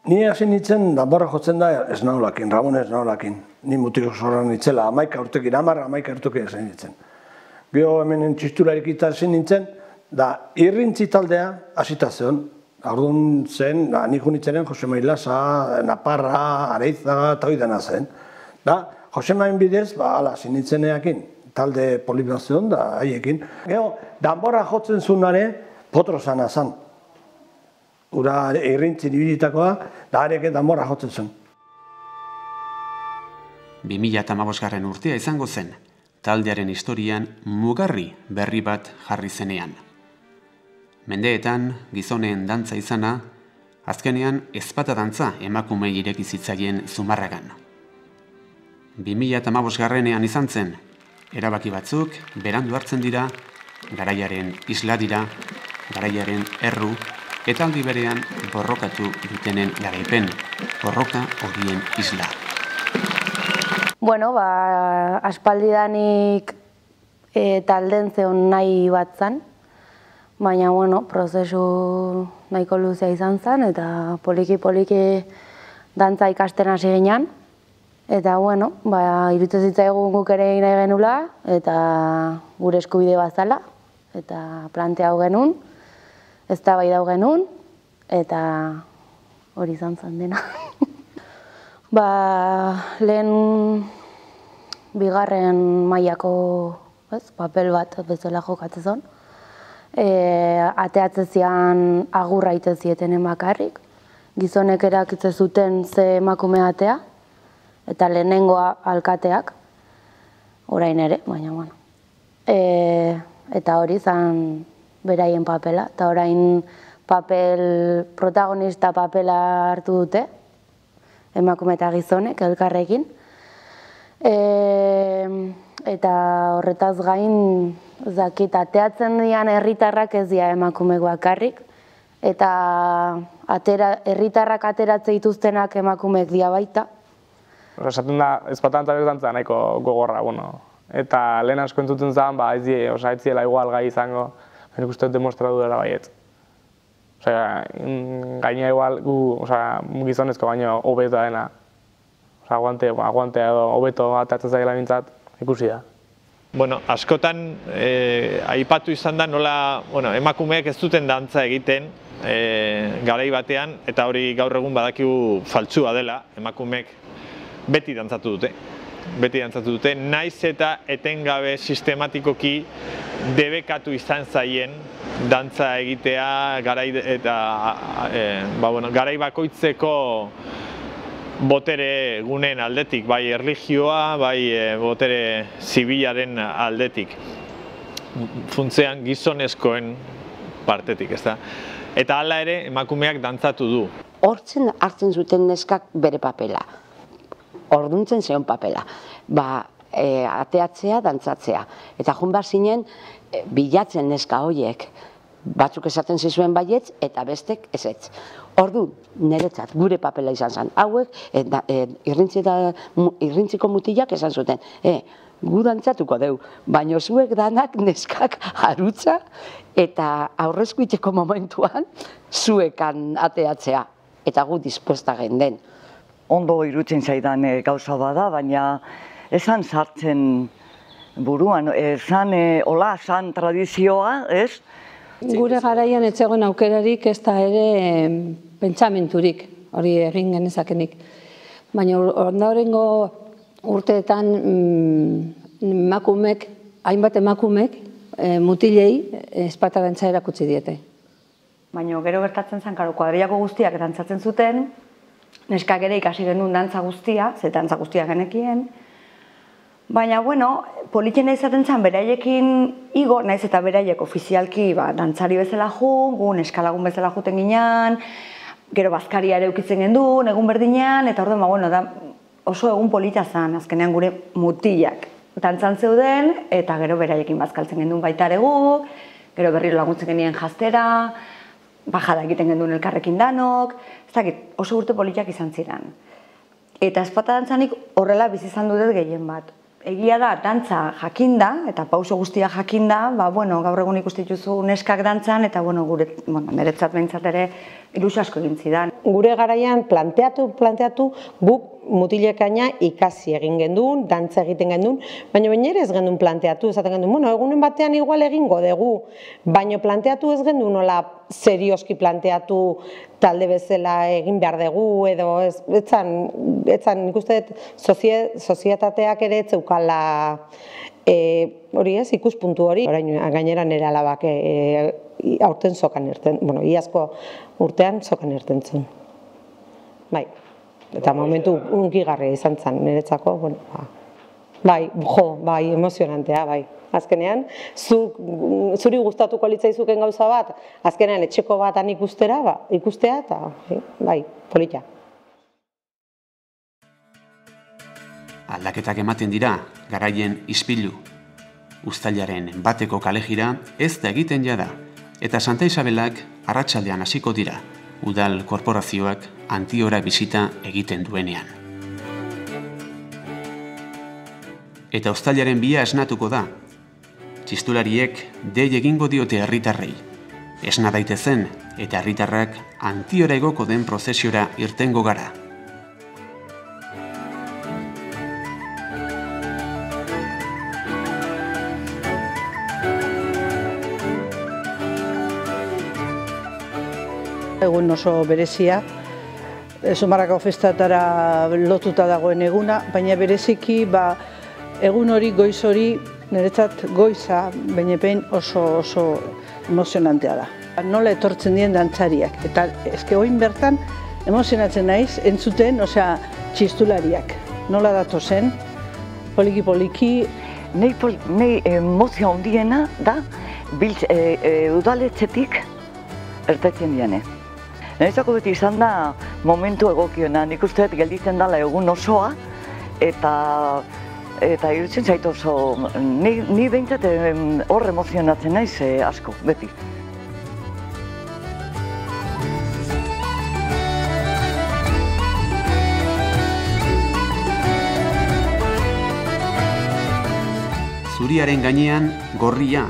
Ni hasi nintzen, danborra jotzen da ez naulakin, Ramon ez naulakin. Ni mutiko zorran nitzela, 11 urtekin, 11 urtekin ez nintzen. Gero hemen txistularik hasi nintzen, da irrintzi taldea hasita zeon. Orduan zen, nik unitzenen Jose Mailasa, Naparra, Areizaga eta hori dena zen. Da, Jose Main bidez, ala, sinitzeneakin, talde polibazion da haiekin. Gero, danborra jotzen zunare, potro zana zan. Ura irrintzi dibilitakoa, da areke danborra jotzen zuen. 2015 urtea izango zen, taldearen historian mugarri berri bat jarri zenean. Mendeetan, gizonen dantza izana, azkenean ezpata dantza emakumei ireki zitzaien Zumarragan. 2015 izan zen, erabaki batzuk berandu hartzen dira, garaiaren isla dira, garaiaren erru, eta aldi berean borrokatu dutenen garaipen, borroka horien isla. Bueno, aspaldidanik talden zeon nahi bat zan, baina, bueno, prozesu nahiko luzea izan zen, eta poliki-poliki dantza ikasten hasi ginen. Eta, bueno, iruditzen zitzaigun guk ere egin nahi genula, eta gure eskubide bat zala, eta planteatu genuen, eztabaida genuen, eta hori izan zen dena. Lehen bigarren mailako papel bat bezala jokatzen zen. Ateatzen zian agurra iten zieten bakarrik. Gizonek erakitzen zuten ze emakume atea, eta lehenengoa alkateak, orain ere, baina, bueno. Eta hori zan beraien papela, eta orain protagonista papela hartu dute, emakume eta gizonek elkarrekin. Eta horretaz gain, ateatzen dian herritarrak ez dira emakumeak bakarrik, eta herritarrak ateratze dituztenak emakumeek dira baita. Esaten da, ezpata dantza nahiko gogorra, eta lehen asko entzuten zen, ez ziela igual gai izango, nik uste demostratu dela baiet. Gaina igual, gizonezko baino hobeto dena. Aguantea edo hobeto atatzen zaila bintzat, ikusi da. Askotan aipatu izan da nola emakumeek ez duten dantza egiten garai batean, eta hori gaur egun badakigu faltsua dela, emakumeek beti dantzatu dute, naiz eta etengabe sistematikoki debekatu izan zaien dantza egitea garai bakoitzeko botere gunen aldetik, bai erlijioa, bai botere zibilaren aldetik. Funtzean gizonezkoen partetik, ez da? Eta hala ere emakumeak dantzatu du. Hortzen hartzen zuten neskak bere papela. Orduntzen zeon papela. Ateatzea, dantzatzea. Eta joan behar zinen bilatzen neska horiek. Batzuk esaten zizuen baietz eta bestek ezetz. Orduan, niretzat gure papela izan zen. Hauek, irrintziko mutilak esan zuten. Gu dantzatuko deu, baina zuek danak neskak harutza eta aurrezkuiteko momentuan zuekan ateatzea. Eta gu dispuesta genden. Ondo irutzen zaidan gauza bada, baina esan sartzen buruan, esan tradizioa, ez? Gure garaian ez zegoen aukerarik ez da ere pentsamenturik, hori egin genezakenik. Baina ondorengo urteetan hainbat emakumek mutilei ezpata dantza erakutsi diete. Baina gero gertatzen zen, kuadrillako guztiak dantzatzen zuten, neskak ere ikasi genuen dantza guztia, ze dantza guztia genekien. Baina, politena izaten zen beraiekin igo, naiz eta beraiek ofizialki dantzari bezala gu neskalagun bezala juten ginean, gero bazkaria ere ukitzen genduen, egun berdinean, eta orduan, oso egun polita zen, azkenean gure mutilak dantzan zeuden, eta gero beraiekin bazkaltzen genduen baita ere gu, gero berriro laguntzen genien jaztera, bajada egiten genduen elkarrekin danok, ez dakit, oso urte politak izan ziren. Eta ezpata dantzanik horrela bizi izan dut gehien bat. Egia da, dantza jakinda, eta pauso guztia jakinda, gaur egun ikustituzu neskak dantzan, eta niretzat behintzat ere ilusio asko egin zidan. Gure garaian planteatu, guk mutilekaina ikasi egin genduen, dantza egiten genduen, baina ere ez genduen planteatu, esaten genduen, egunen batean igual egingo dugu, baina planteatu ez genduen nola serioski planteatu talde bezala egin behar dugu, edo etzan nik uste sozietateak ere ez zeukala hori ez, ikuspuntu hori. Gainera nire alabak aurten zokan irten, iazko urtean zokan irten zuen. Bai, eta momentu unkigarria izan zen niretzako, bai, emozionantea, bai. Azkenean, zuri gustatuko litzaizuken gauza bat, azkenean etxeko batan ikustea, eta bai, polita. Aldaketak ematen dira, garaien ispilu. Uztailaren bateko kalejira ez da egiten jada, eta Santa Isabelak arratsaldean hasiko dira, udal korporazioak Antiora bisita egiten duenean. Eta uztailaren 2 esnatuko da. Txistulariek dei egingo diote herritarrei. Esna daitezen eta herritarrak Antiora egoko den prozesiora irtengo gara. Egun oso berezia, Zumarrako festatara lotuta dagoen eguna, baina bereziki egun hori, goiz hori, niretzat goiza, baina oso emozionantea da. Nola etortzen dien dantzariak, eta eske oin bertan emozionatzen naiz, entzuten, txistulariak. Nola datozen, poliki-poliki. Nei emozio handiena da, udaletxetik ertatzen diane. Niretzako beti izan da momentu egokiona, nik uste gelditzen dela egun osoa, eta iruditzen zait oso, ni behintzat hor emozionatzen naiz asko, beti. Zuriaren gainean gorria,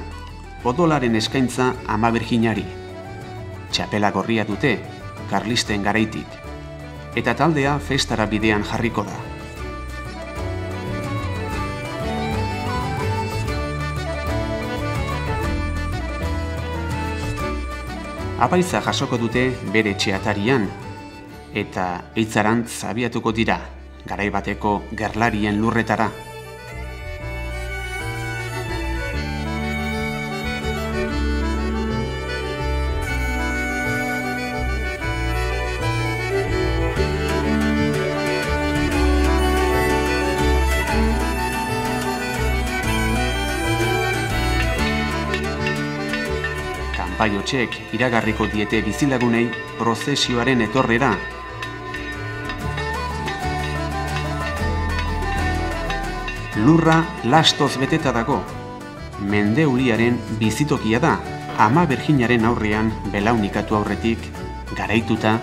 odolaren eskaintza Ama Birjinari. Txapela gorria dute, karlisten garaitik, eta taldea festara bidean jarriko da. Apaiza jasoko dute bere etxeatarian, eta eitzarantz abiatuko dira, garai bateko gerlarien lurretara. Kanpaiotxek iragarriko diete bizilagunei prozesioaren etorrera. Lurra lastoz beteta dago. Mendeuliaren bizitokia da, Ama Birjinaren aurrean belaunikatu aurretik, garaituta,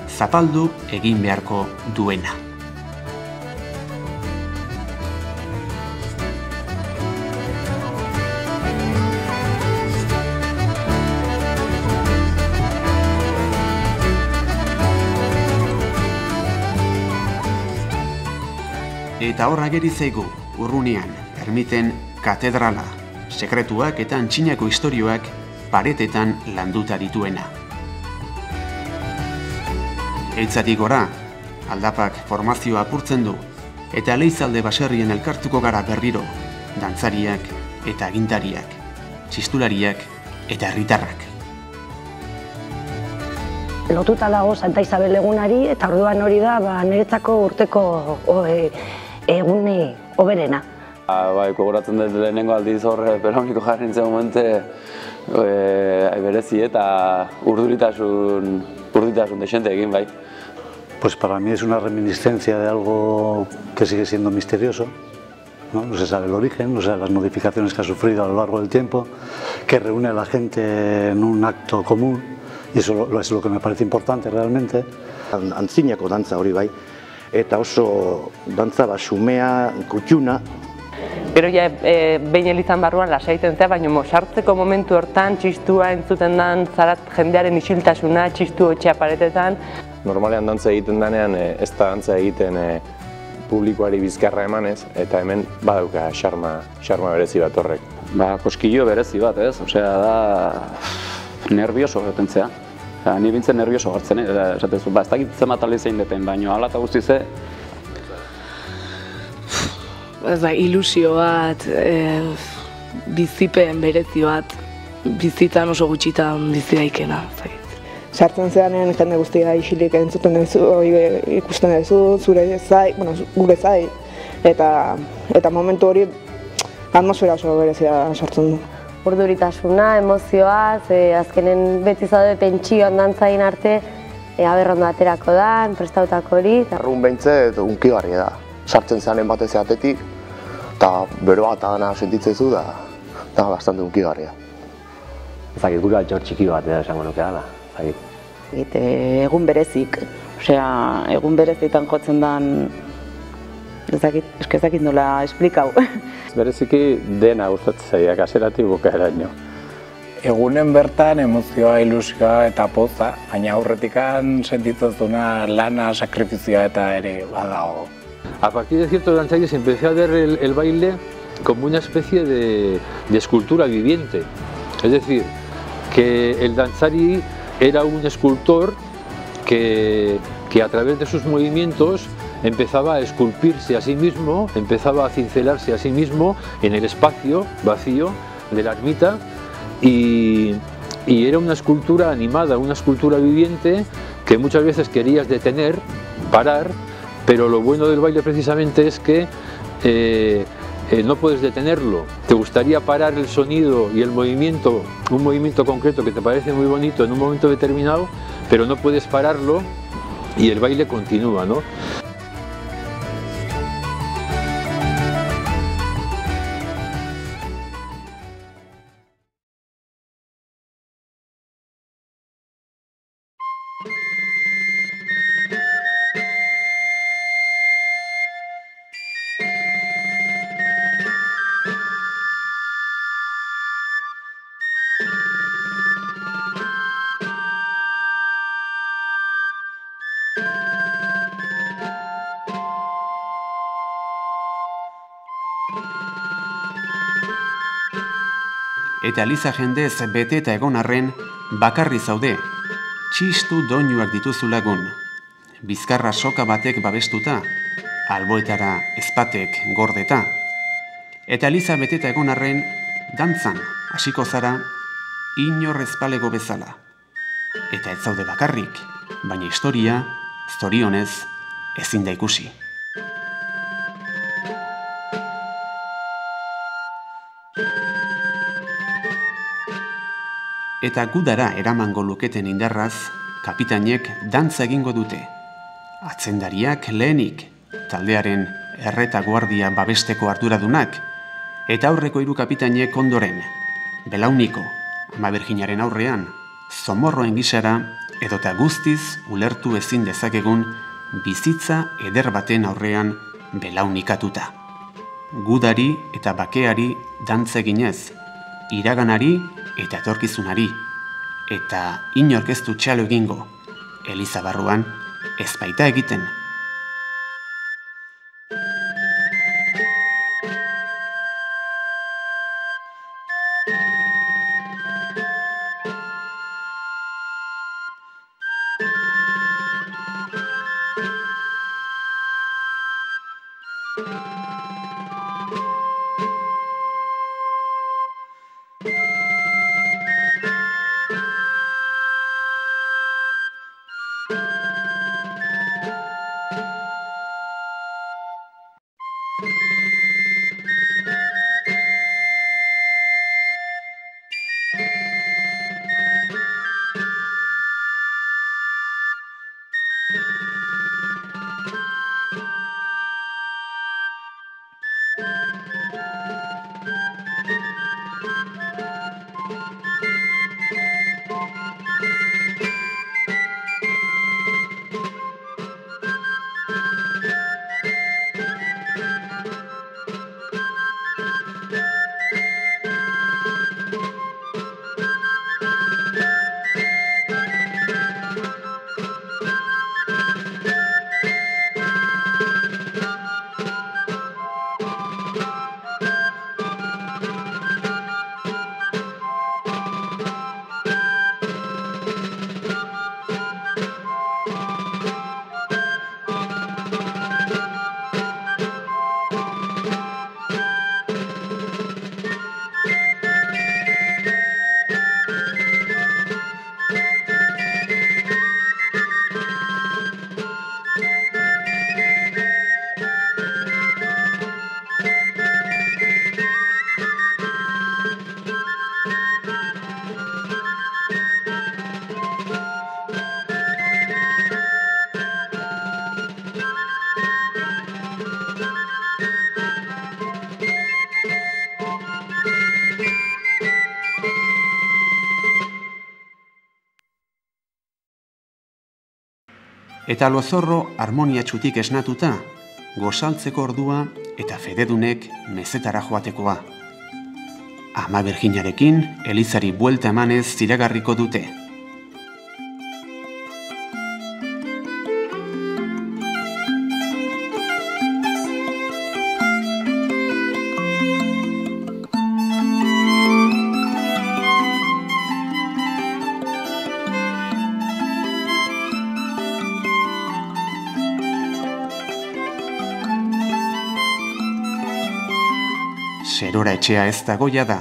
zapaldu egin beharko duena. Eta horra geri zaigu, urrunean, ermiten katedrala, sekretuak eta antxinako istorioak paretetan landuta dituena. Eitzatik gora, aldapak formazioa apurtzen du, eta Leizalde baserrien elkartuko gara berriro, dantzariak eta agintariak, txistulariak eta herritarrak. Lotuta dago Santa Isabel egunari, eta orduan hori da niretzako urteko egune oberena. Gogoratzen dut lehenengo aldiz horre Perauniko jarri nintzen momente berezi eta urduritasun desente egin bai. Pues para mí es una reminiscencia de algo que sigue siendo misterioso. No se sabe el origen, no se sabe las modificaciones que ha sufrido a lo largo del tiempo, que reúne a la gente en un acto común Y eso es lo que me parece importante realmente. Antzinako dantza hori bai, eta oso dantza xumea, kutxuna. Gero ja behin elizan barruan lasaiten zea, baina sartzeko momentu hortan txistua entzuten den zarat jendearen isiltasuna, txistu etxea paretetan. Normalean dantza egiten denean ez da dantza egiten publikoari bizkarra emanez, eta hemen badauka xarma berezi bat horrek. Koskillo berezi bat, ez? Osea, da nervioso gatentzea. Ni bintzen nervioso gartzen, esatezu, ez dakit zenbat alde zein deten, baina hala eta guzti ze. Ez da, ilusio bat, bizipen berezi bat, bizitzan oso gutxitan bizi daikena. Sartzen zeanen jende guztia isilik entzuten duzu, ikusten duzu, zure zai, gure zai, eta momentu hori atmosfera oso berezia sortzen du. Urduritasuna, emozioa, azkenen beti zaude tentsioan dantzain arte, aberrondo aterako da, prestautako hori. Arrun behintzet unkigarria da. Sartzen zeanen batez atetik, eta bero bat agana sentitzezu da bastante unkigarria. Ezagit, gure altxor txiki bat esango nuke dala. Egun berezik, osea, egun berezitan jotzen den, ezakit nola esplikau. Bereziki dena gustatzen zaiak, hasieratik bukaeraino. Egunen bertan emozioa, ilusioa eta poza, baina aurretikan sentitzezuna lana, sakrifizioa eta ere badago. A partir de ciertos danzarios empecé a ver el baile como una especie de escultura viviente. Es decir, que el danzari era un escultor que a través de sus movimientos empezaba a esculpirse a sí mismo, empezaba a cincelarse a sí mismo en el espacio vacío de la ermita y era una escultura animada, una escultura viviente que muchas veces querías detener, parar, pero lo bueno del baile precisamente es que no puedes detenerlo. Te gustaría parar el sonido y el movimiento, un movimiento concreto que te parece muy bonito en un momento determinado, pero no puedes pararlo y el baile continúa, ¿no? Eta eliza jendez beteta egon arren, bakarri zaude, txistu doinuak dituzu lagun. Bizkarra soka batek babestuta, alboetara ezpatek gordeta. Eta eliza beteta egon arren, dantzan hasiko zara, inor ezpalego bezala. Eta ez zaude bakarrik, baina historia, zorionez, ezin da ikusi. Eta gudara eramango luketen indarraz, kapitainek dantza egingo dute. Atzendariak lehenik, taldearen erretaguardia babesteko arduradunak, eta aurreko 3 kapitainek ondoren, belauniko, Ama Birjinaren aurrean, zomorroen gisara, edota guztiz ulertu ezin dezakegun bizitza eder baten aurrean belaunikatuta. Gudari eta bakeari dantza eginez, iraganari eta etorkizunari, eta inork ez du txalo egingo, eliza barruan ez baita egiten. Eta lozorro harmoniatsutik esnatuta, gozaltzeko ordua eta fededunek mezetara joatekoa. Ama Birjinarekin elizari buelta emanez ziragarriko dute. Zerora etxea ez da goia da,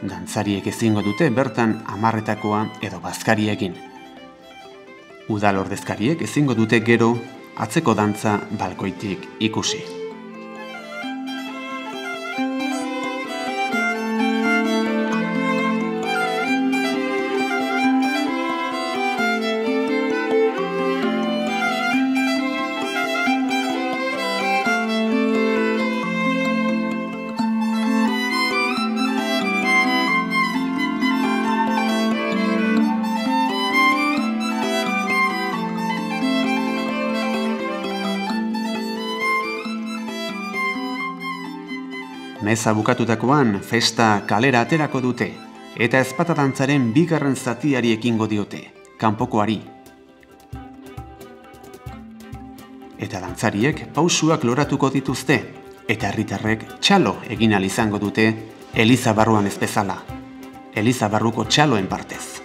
dantzariek ezingo dute bertan amarretakoa edo bazkariekin. Udal ordezkariek ezingo dute gero atzeko dantza balkoitik ikusi. Meza bukatutakoan festa kalera aterako dute, eta ezpata dantzaren bigarren zatiari ekingo diote, kanpokoari. Eta dantzariek pausuak loratuko dituzte, eta herritarrek txalo egin ahal izango dute eliza barruan ez bezala, eliza barruko txaloen partez.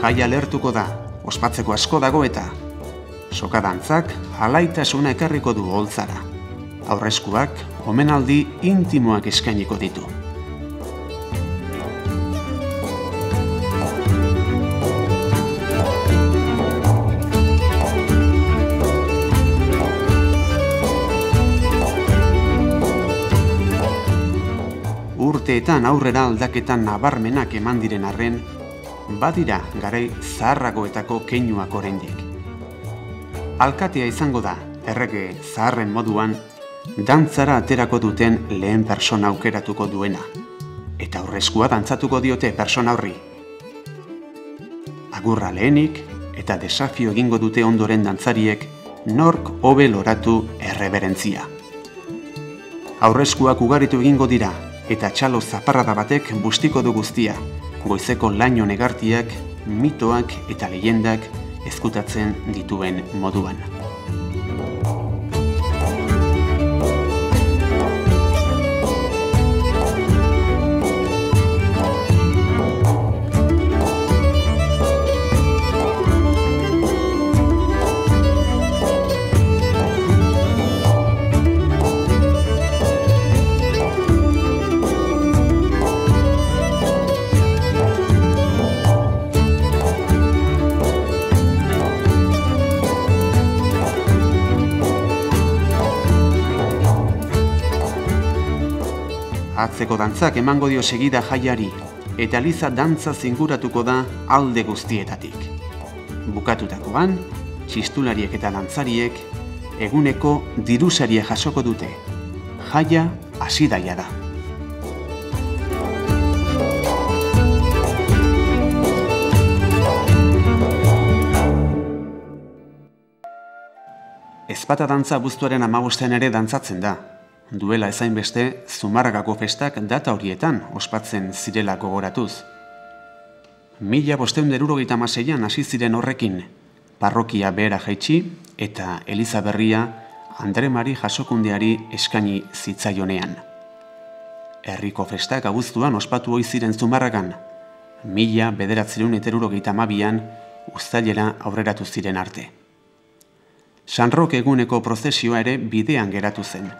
Jaia lertuko da, ospatzeko asko dago eta sokadantzak alaitasuna ekarriko du oholtzara. Aurreskuak omenaldi intimoak eskainiko ditu. Urteetan aurrera aldaketan nabarmenak eman diren arren, badira garai zaharragoetako keinuak oraindik. Alkatea izango da, errege zaharren moduan, dantzara aterako duten lehen persona aukeratuko duena. Eta aurreskua dantzatuko diote persona horri. agurra lehenik eta desafio egingo dute ondoren dantzariek nork hobe loratu erreberentzia. Aurreskuak ugaritu egingo dira eta txalo zaparrada batek bustiko du guztia, goizeko laino negartiak, mitoak eta leyendak ezkutatzen dituen moduan. Atzeko dantzak emango dio segida jaiari, eta Liza dantza zinguratuko da alde guztietatik. Bukatutakoan, txistulariek eta dantzariek eguneko dirusaria jasoko dute. Jaia hasi daia da. Ezpata dantza abuztuaren 15ean ere dantzatzen da. Duela ezainbeste, Zumarragako festak data horietan ospatzen zirela gogoratuz. 1576an hasi ziren horrekin, parrokia behera jaitsi eta eliza berria Andre Mari jasokundeari eskaini zitzaionean. Herriko festak abuztuan ospatu ohi ziren Zumarragan, 1972an uztailera aurreratu ziren arte. San Roke eguneko prozesioa ere bidean geratu zen.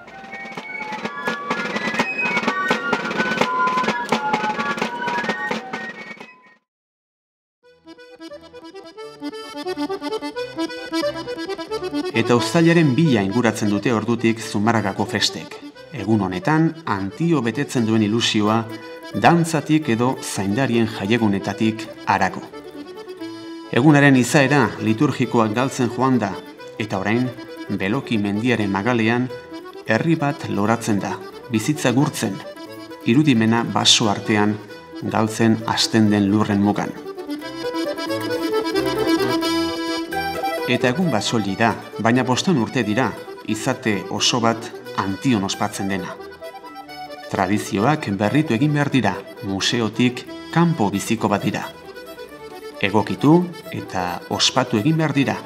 Eta uztailaren 2 inguratzen dute ordutik Zumarragako festek. Egun honetan, antio betetzen duen ilusioa, dantzatik edo zaindarien jaiegunetatik harago. Egunaren izaera liturgikoak galtzen joan da, eta orain, Beloki mendiaren magalean, herri bat loratzen da, bizitza gurtzen, irudimena baso artean galtzen hasten den lurren mugan. Eta egun bat soli da, baina 5 urte dira, izate oso bat Antion ospatzen dena. Tradizioak berritu egin behar dira, museotik kanpo biziko bat dira. Egokitu eta ospatu egin behar dira,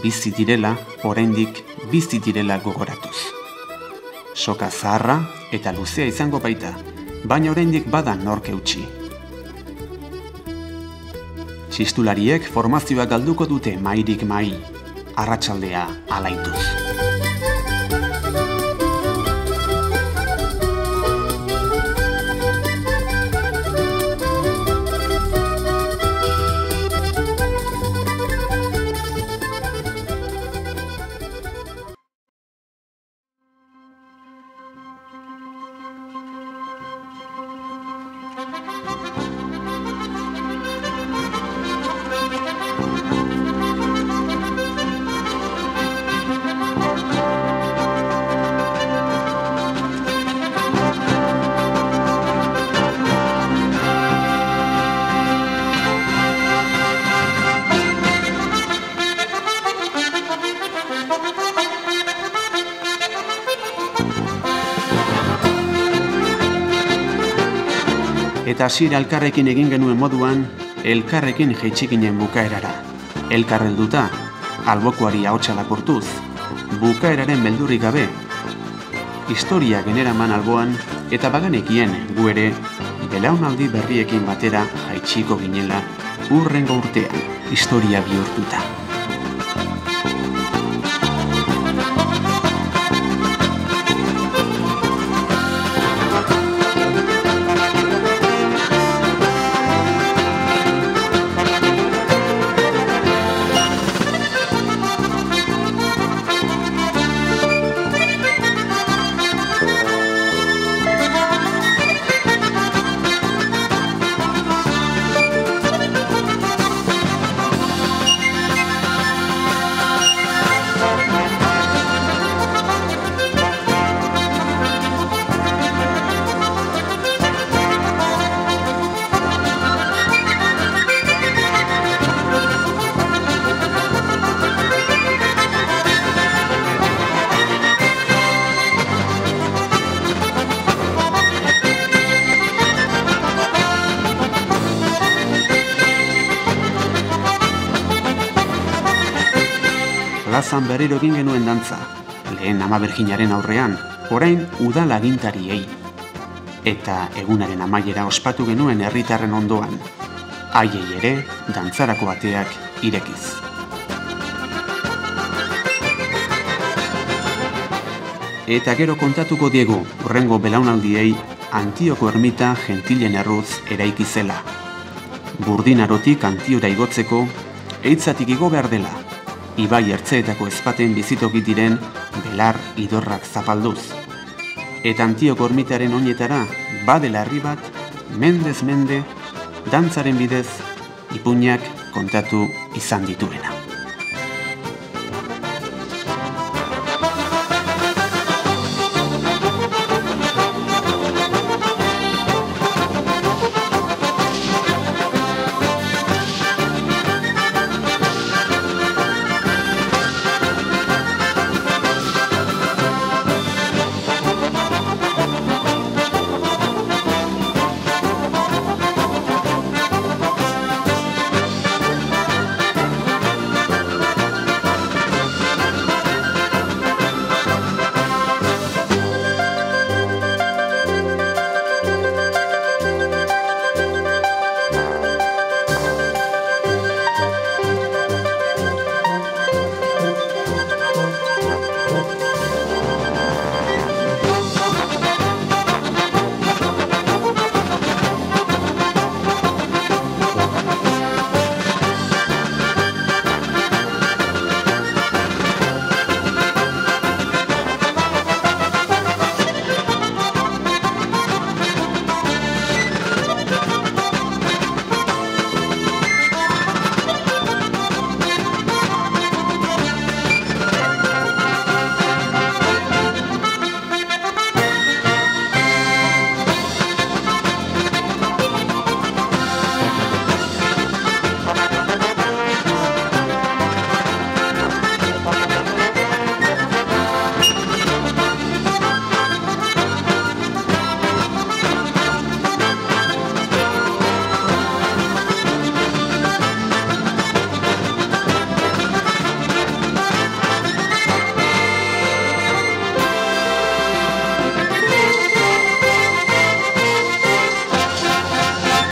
bizi direla, oraindik bizi direla gogoratuz. Soka zaharra eta luzea izango baita, baina oraindik bada nork eutsi. Txistulariek formazioa galduko dute mairik mai, arratsaldea alaituz. Eta hasiera elkarrekin egin genuen moduan, elkarrekin jaitsi ginen bukaerara. Elkarrelduta, albokoari ahotsa lapurtuz, bukaeraren beldurrik gabe, historia generaman alboan, eta baganekien gu ere, belaunaldi berriekin batera jaitsiko ginela, hurrengo urtean, historia bihurtuta. plazan berriro egin genuen dantza, lehen Ama Birjinaren aurrean, orain udal agintariei. Eta egunaren amaiera ospatu genuen herritarren ondoan, haiei ere dantzarako ateak irekiz. Eta gero kontatuko diegu, hurrengo belaunaldiei, Antioko ermita gentilen erruz eraiki zela. Burdinarotik Antiora igotzeko, eitzatik igo behar dela, ibai ertzeetako ezpaten bizitoki diren belar idorrak zapalduz. Eta Antioko ermitaren oinetara, badela herri bat, mendez mende, dantzaren bidez, ipuinak kontatu izan dituena.